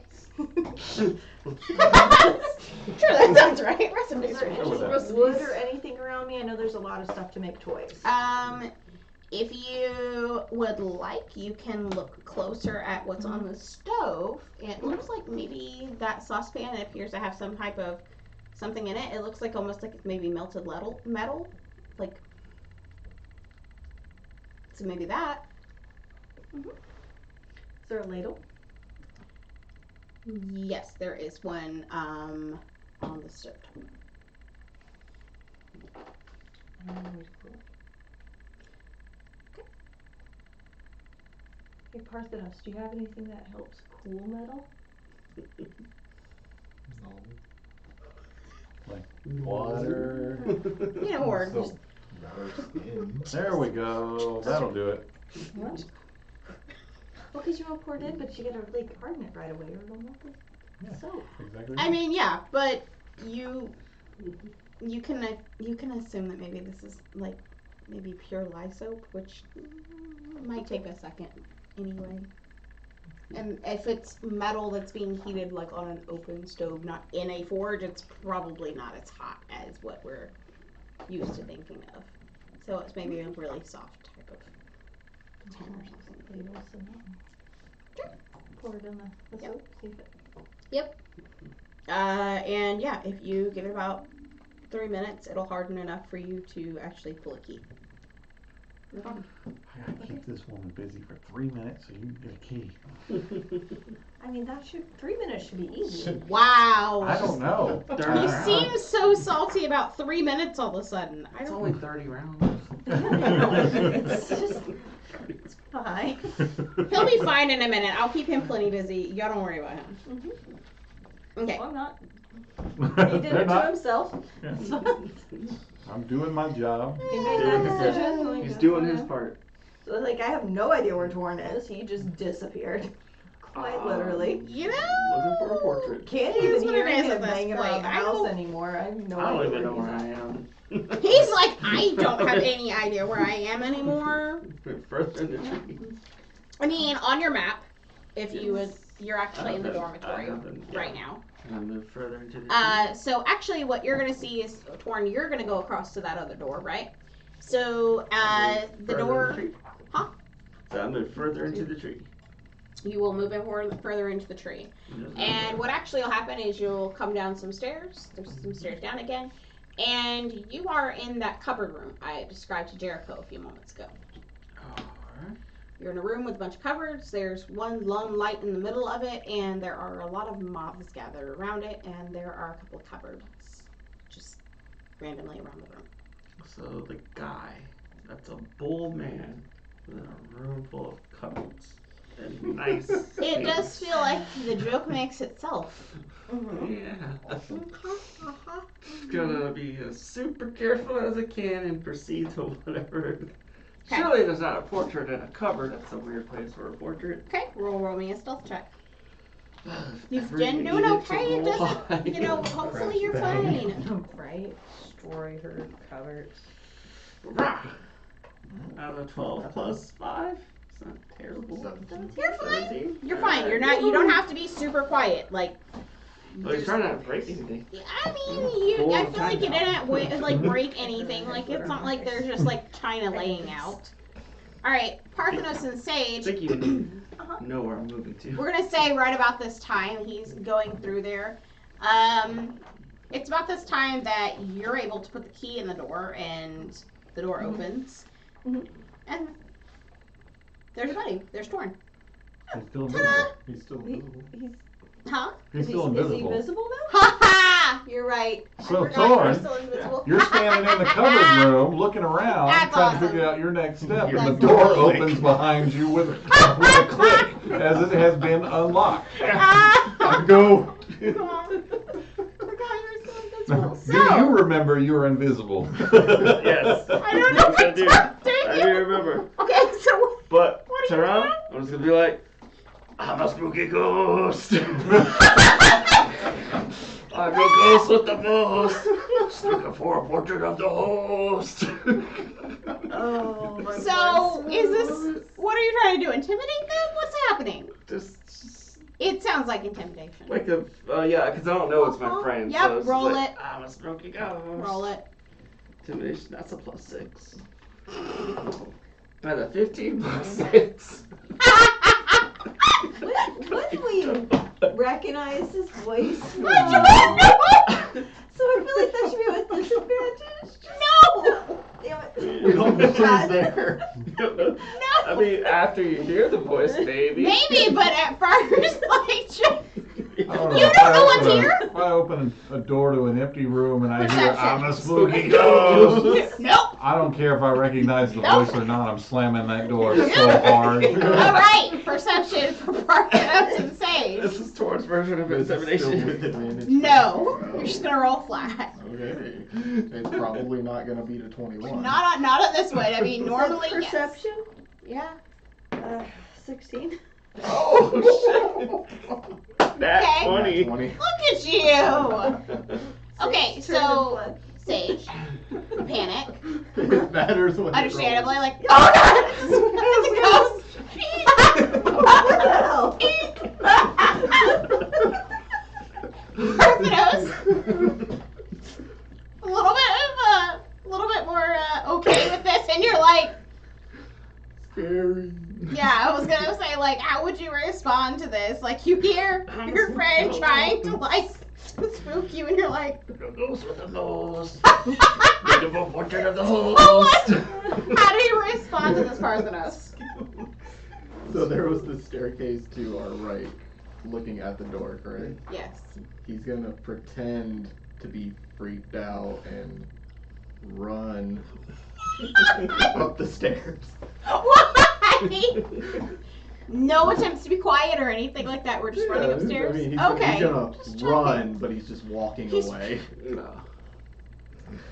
Sure, that sounds right. Recipes. Is there any wood or anything around me? I know there's a lot of stuff to make toys. If you would like, you can look closer at what's on the stove. It looks like maybe that saucepan appears to have some type of something in it. It looks like almost like it's maybe melted metal. Like, so maybe that. Is there a ladle? Yes, there is one on the stove. Hey, Parthenos, do you have anything that helps cool metal? No. Like water. You know, or So, just water skin. There we go. That'll do it. What? Well, because you don't pour it in, but you gotta like harden it right away, or it'll melt the soap. Exactly. I mean, yeah, but you can assume that maybe this is like maybe pure lye soap, which might take a second anyway. And if it's metal that's being heated like on an open stove, not in a forge, it's probably not as hot as what we're used to thinking of. So it's maybe a really soft type of tin or something. Ladle some pour it in the soap, see if it. Yep. And yeah, if you give it about 3 minutes, it'll harden enough for you to actually pull a key. I gotta keep this woman busy for 3 minutes so you can get a key. I mean, 3 minutes should be easy. Wow. I don't know. You seem so salty about 3 minutes all of a sudden. It's only 30 rounds. It's just fine. He'll be fine in a minute. I'll keep him plenty busy. Y'all don't worry about him. Okay. Well, I'm not. He did it to himself. I'm doing my job. He made that decision. Like, He's that's doing fine. his part. So, like, I have no idea where Torn is. He just disappeared. Quite literally. You know? Looking for a portrait. Can't It is even what hear it is him at this banging around point. the I house don't- anymore. I have no I don't idea even know where where he's I at. am. He's like, I don't have any idea where I am anymore. Went further in the tree. I mean, on your map, if you would, you're actually in the I dormitory haven't, yeah. right now. Can I move further into the tree? So actually what you're gonna see is, Torn, you're gonna go across to that other door, right? So, the Further door, in the tree. huh? So I move further into the tree. You will move it further into the tree. And what actually will happen is you'll come down some stairs. There's some stairs down again. And you are in that cupboard room I described to Jericho a few moments ago. Alright. You're in a room with a bunch of cupboards. There's one lone light in the middle of it, and there are a lot of moths gathered around it, and there are a couple of cupboards just randomly around the room. So the guy, that's a bull man in a room full of cupboards and nice. It does feel like the joke makes itself. Yeah. Gonna be as super careful as I can and proceed to whatever. Okay. Surely there's not a portrait in a cupboard. That's a weird place for a portrait. Okay, roll me a stealth check. You've Never been doing needed to okay. It roll doesn't, high. you know, hopefully you're fine. Right? Destroy her cupboards. Rah! Out of 12 plus 5. It's not terrible. 17. You're fine. 17? You're fine. You're not. You don't have to be super quiet. Like, Well, he's trying not to break anything. I mean, I feel like you didn't like break anything. Like, it's not like there's just like china laying out. All right, Parthenos and I Sage. think you know where I'm moving to. We're gonna say right about this time he's going through there. It's about this time that you're able to put the key in the door, and the door opens, and there's Buddy. There's Torn. He's still invisible. He's still invisible. Huh? He's still Is he invisible. visible now? Ha ha! You're right. I So, forgot you're Torn, still invisible. You're standing in the cupboard room, looking around, That's trying awesome. to figure out your next step, and the That's door awesome. opens behind you with a click, as it has been unlocked. Ah! Go. Forgot you're still invisible. Do you remember you were invisible? Yes. I don't know I what do. to I do remember. Okay, so But What do turn you around. want? I'm just gonna be like, I'm a spooky ghost. I'm a ghost with the most. Just looking for a portrait of the host. Oh, my So, voice. is this, what are you trying to do, intimidate them? What's happening? just It sounds like intimidation. like a yeah, because I don't know it's my friend. Yep, so it's roll like, it. I'm a spooky ghost. Roll it. Intimidation. That's a +6. By the 15 +6. When we recognize his voice, so No! I feel like that should be with disadvantage. No! Damn it. We don't know who's God. there. No! I mean, after you hear the voice, maybe. Maybe, but at first, like, just, I don't know. You If don't I know what's open here? If I open a door to an empty room and I hear, Perception. I'm a Spooky spooky ghost. ghost, nope. I don't care if I recognize the Nope. voice or not, I'm slamming that door so hard. Alright, perception for Parkinos and Sage. This is Tor's version of Is it still with intimidation. advantage? No. You're just gonna roll flat. Okay. It's probably not gonna beat a 21. Not on this one. I mean, normally, yes. Perception? Yeah. 16. Oh shit! That's Okay. funny. 20. Look at you! Okay, so, Sage, panic. It matters what it Understandably, rolls. like, oh god! It's a ghost! What the hell? Parthenos, a little bit more okay with this, and you're like, Scary. yeah, I was gonna say, like, how would you respond to this? Like, you hear your friend trying to, like, spook you, and you're like, The ghost with the nose. Beautiful portrait of the host. how do you respond to this, Parthenos? So there was the staircase to our right, looking at the door, correct? Yes. He's gonna pretend to be freaked out and run up the stairs. Why? No attempts to be quiet or anything like that. We're just running Yeah, upstairs. I mean, he's Okay. gonna Just checking. run, but he's just walking He's- away. No.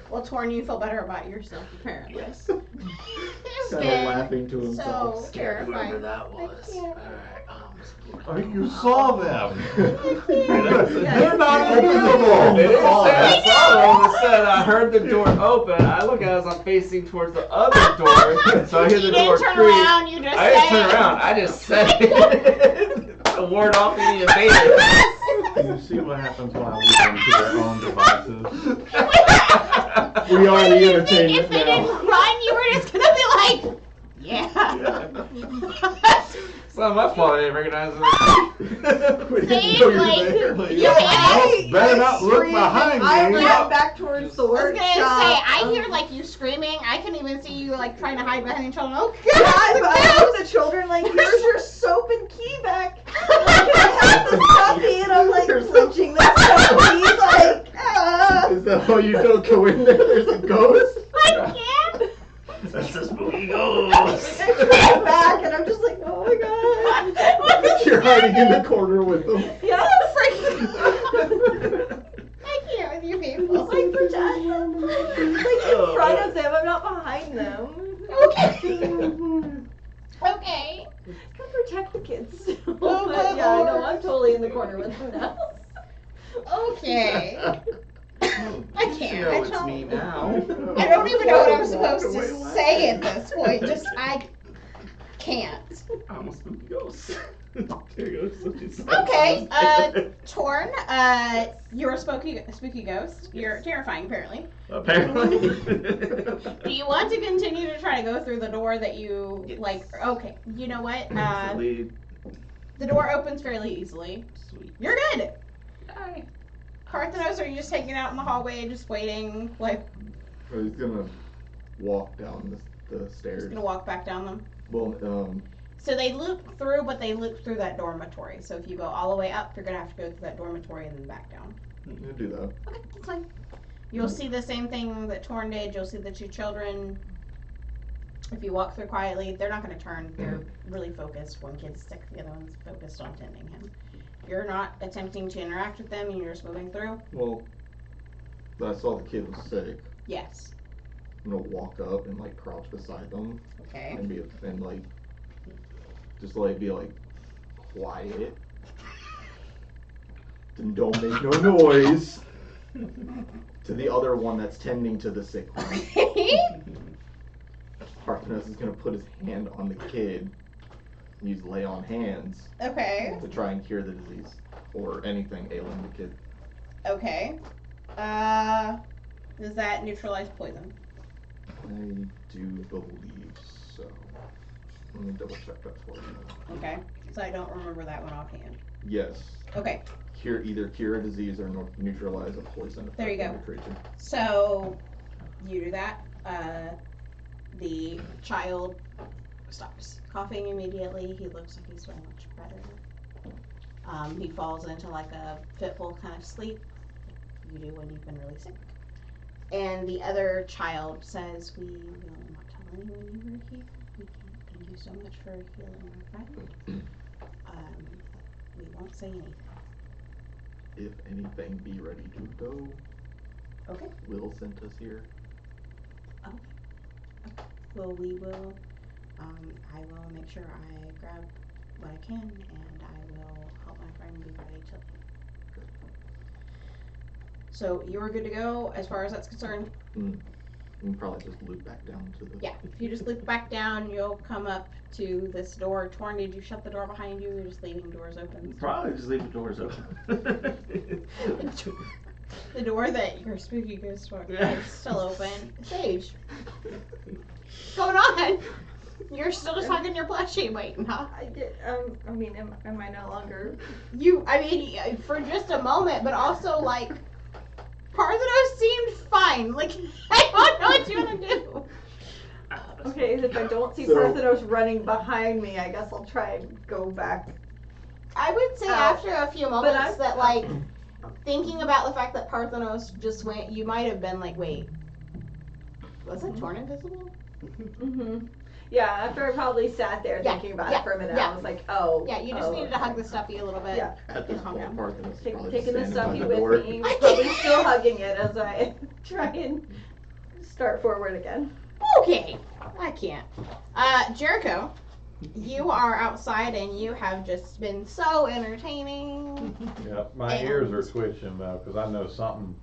Well, Torn, you feel better about yourself, apparently. Yes. It's Kind of been laughing to himself. so Whoever terrifying. that was. I can't. Alright, You saw them. Yeah. They're not They didn't say I invisible. saw them. It said I heard the door open. I look at it as I'm facing towards the other door, so I hear the You door didn't turn creak. around, you just I didn't said turn it. around. I just said it to ward off any invaders. You see what happens when I leave them to their own devices. We are the If entertainment they now. didn't run, you were just gonna be like, yeah. It's not my fault I didn't recognize them. We didn't Sage, know you were like, there. you Nope, better not look screamed behind and I me. ran back towards the I was workshop. gonna say, I hear like you screaming. I can even see you like trying to hide behind the children. Oh Yeah, god! I looked at the children like, here's your soap and key back. I have the puppy, and I'm like clenching the puppy, like, Is that why you don't go in there? There's a ghost? I can't. That's a spooky ghost. I crawl back, and I'm just like, oh my god. You're hiding in the corner with them. Yeah, I can't with you people. like pretend, like in front of them. I'm not behind them. Okay. Okay. Gotta protect the kids. Oh, But yeah, I know. I'm totally in the corner with them now. Okay. I can't. I it's me don't. now. I don't even know what I'm supposed to say at this point. Just I can't. I'm a spooky ghost. There goes. Okay. Torn. You're a spooky ghost. You're terrifying, apparently. Apparently. Do you want to continue to try to go through the door that you Yes. like? Okay. You know what? Lead. The door opens fairly easily. Sweet. You're good. Parthenos, are you just hanging out in the hallway, just waiting? Like, Or he's gonna walk down the just stairs. gonna walk back down them? Well, So they loop through, but they loop through that dormitory. So if you go all the way up, you're gonna have to go through that dormitory and then back down. you do that. Okay, that's fine. You'll see the same thing that Torn did. You'll see the two children. If you walk through quietly, they're not gonna turn. They're really focused. One kid's sick, the other one's focused on tending him. You're not attempting to interact with them, and you're just moving through. Well, I saw the kid was sick. Yes. I'm gonna walk up and like crouch beside them Okay. and like just like be like quiet. And don't make no noise. To the other one that's tending to the sick one. Parthenos is gonna put his hand on the kid and use lay on hands Okay. to try and cure the disease or anything ailing the kid. Okay. Does that neutralize poison? I do believe so. Let me double check that for you. Okay. So I don't remember that one offhand. Yes. Okay. Either cure a disease or neutralize a poison effect There you on go. the creature. So you do that. The child stops coughing immediately. He looks like he's feeling much better. He falls into like a fitful kind of sleep. You do when you've been really sick. And the other child says, "We will not tell anyone you were here. We can't thank you so much for healing our friend. We won't say anything." If anything, be ready to go. Okay. Will sent us here. Well, we will, I will make sure I grab what I can, and I will help my friend be ready to leave. So you're good to go as far as that's concerned? You can probably just loop back down to the... Yeah, if you just loop back down, you'll come up to this door. Torn, did you shut the door behind you, or just leaving doors open? Probably just leave the doors open. The door that your spooky ghost walked by is still open. Sage, what's going on? You're still just hugging your plushie waiting, huh? I mean, am I no longer? For just a moment, but also, like, Parthenos seemed fine. Like, I don't know what you want to do. Okay, if I don't see So- Parthenos running behind me, I guess I'll try and go back. I would say after a few I'm- moments that, like, thinking about the fact that Parthenos just went, you might have been like, wait, was it Torn invisible? Mm-hmm. Yeah, after I probably sat there Yeah, thinking about yeah, it for a minute, yeah. I was like, oh. Yeah, you just needed to hug the stuffy a little bit. Yeah. At this Calm point, down. Parthenos is probably Taking the just stuffy standing by the door. with me, probably still hugging it as I try and start forward again. Okay, I can't. Jericho, you are outside and you have just been so entertaining. Yeah, my ears are twitching though, because I know something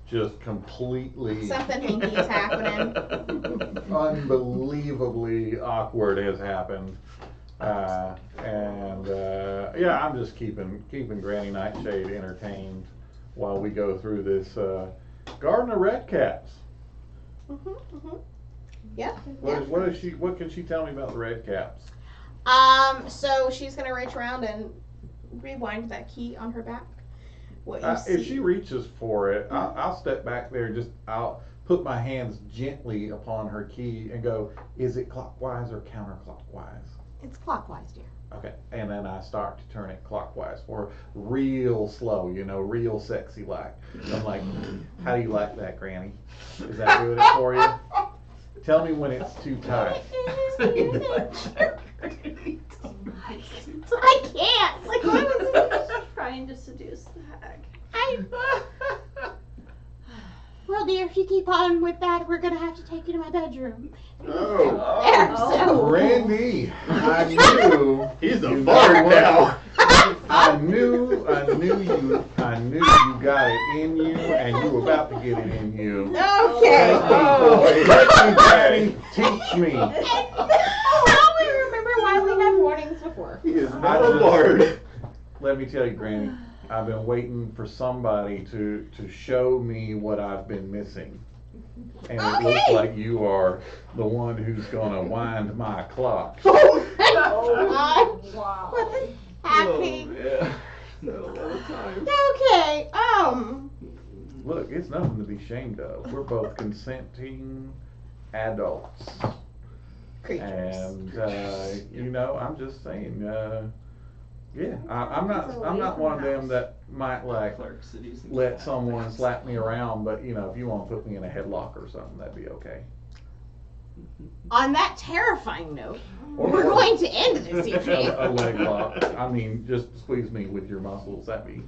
just completely Something hinky is happening. unbelievably awkward has happened. Yeah, I'm just keeping Granny Nightshade entertained while we go through this Garden of Red Caps. Yeah. What can she tell me about the red caps? So she's gonna reach around and rewind that key on her back. What you see. If she reaches for it, I'll step back there. I'll put my hands gently upon her key and go, is it clockwise or counterclockwise? It's clockwise, dear. Okay, and then I start to turn it clockwise for real slow, real sexy like. I'm like, how do you like that, Granny? Is that good for you? Tell me when it's too tight. I can't. Like, what was it? Trying to seduce the hag. Well, dear, if you keep on with that, we're gonna have to take you to my bedroom. Oh, There, so. Randy, I knew. He's a you bard know now. I knew you got it in you, and you were about to get it in you. Okay. Boy, let me, Granny, teach me. Now we remember why we have warnings before. He is I not a just- bard. Let me tell you, Granny, I've been waiting for somebody to show me what I've been missing. And it looks Okay. like you are the one who's gonna wind my clock. Oh, Wow. what's happening? yeah. Not a lot of time. Okay. Look, it's nothing to be ashamed of. We're both consenting adults. Creatures. And I'm just saying, yeah, I'm not one of them that might like Clark City's in let the someone back. slap me around, but if you want to put me in a headlock or something, that'd be okay. on that terrifying note, Or- we're going to end this evening. A leg lock. I mean, just squeeze me with your muscles. That'd be,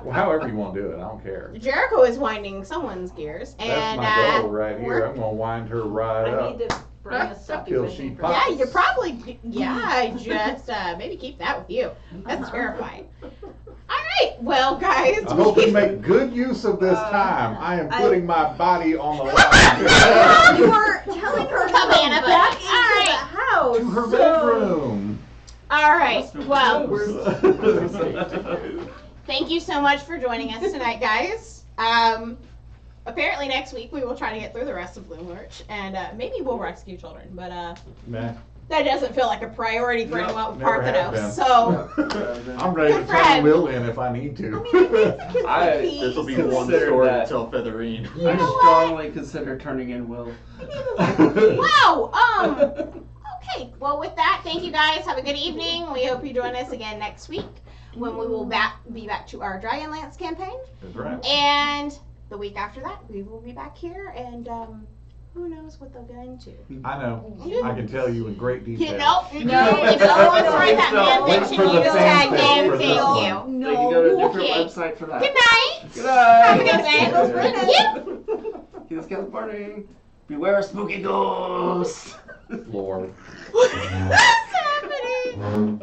well, however you want to do it. I don't care. Jericho is winding someone's gears, That's and my goal right here. we're- I'm gonna wind her right I up. need to bring a sucky Till with she me for pops. yeah, you could probably, just maybe keep that with you. That's terrifying. All right, well, guys, I hope you we- make good use of this time. I am putting my body on the line. You were telling her to Come go on, back buddy. into All right. the house. To her so- bedroom. all right, well, Well. thank you so much for joining us tonight, guys. Apparently next week we will try to get through the rest of Bloom Lurch, and maybe we'll rescue children, but Nah, that doesn't feel like a priority for No, anyone with never has Parthenos. been. So, I'm ready to Good turn friend. Will in if I need to. This will be one Consider story that. to tell Featherine. I strongly consider turning in Will. wow. Okay. Well, with that, thank you guys. Have a good evening. We hope you join us again next week when we will be back to our Dragonlance campaign, That's right. and the week after that we will be back here, and who knows what they'll get into. I know. I can tell you in great detail. You know, if no one's right, that man Wait mentioned for you the just fan tag page him. for Thank this one. you. They can go to a different Okay. website for that. Good night. Good night. Have a good day. Thank you. Here's Cat Party. Beware of spooky ghosts. Lord. What's happening?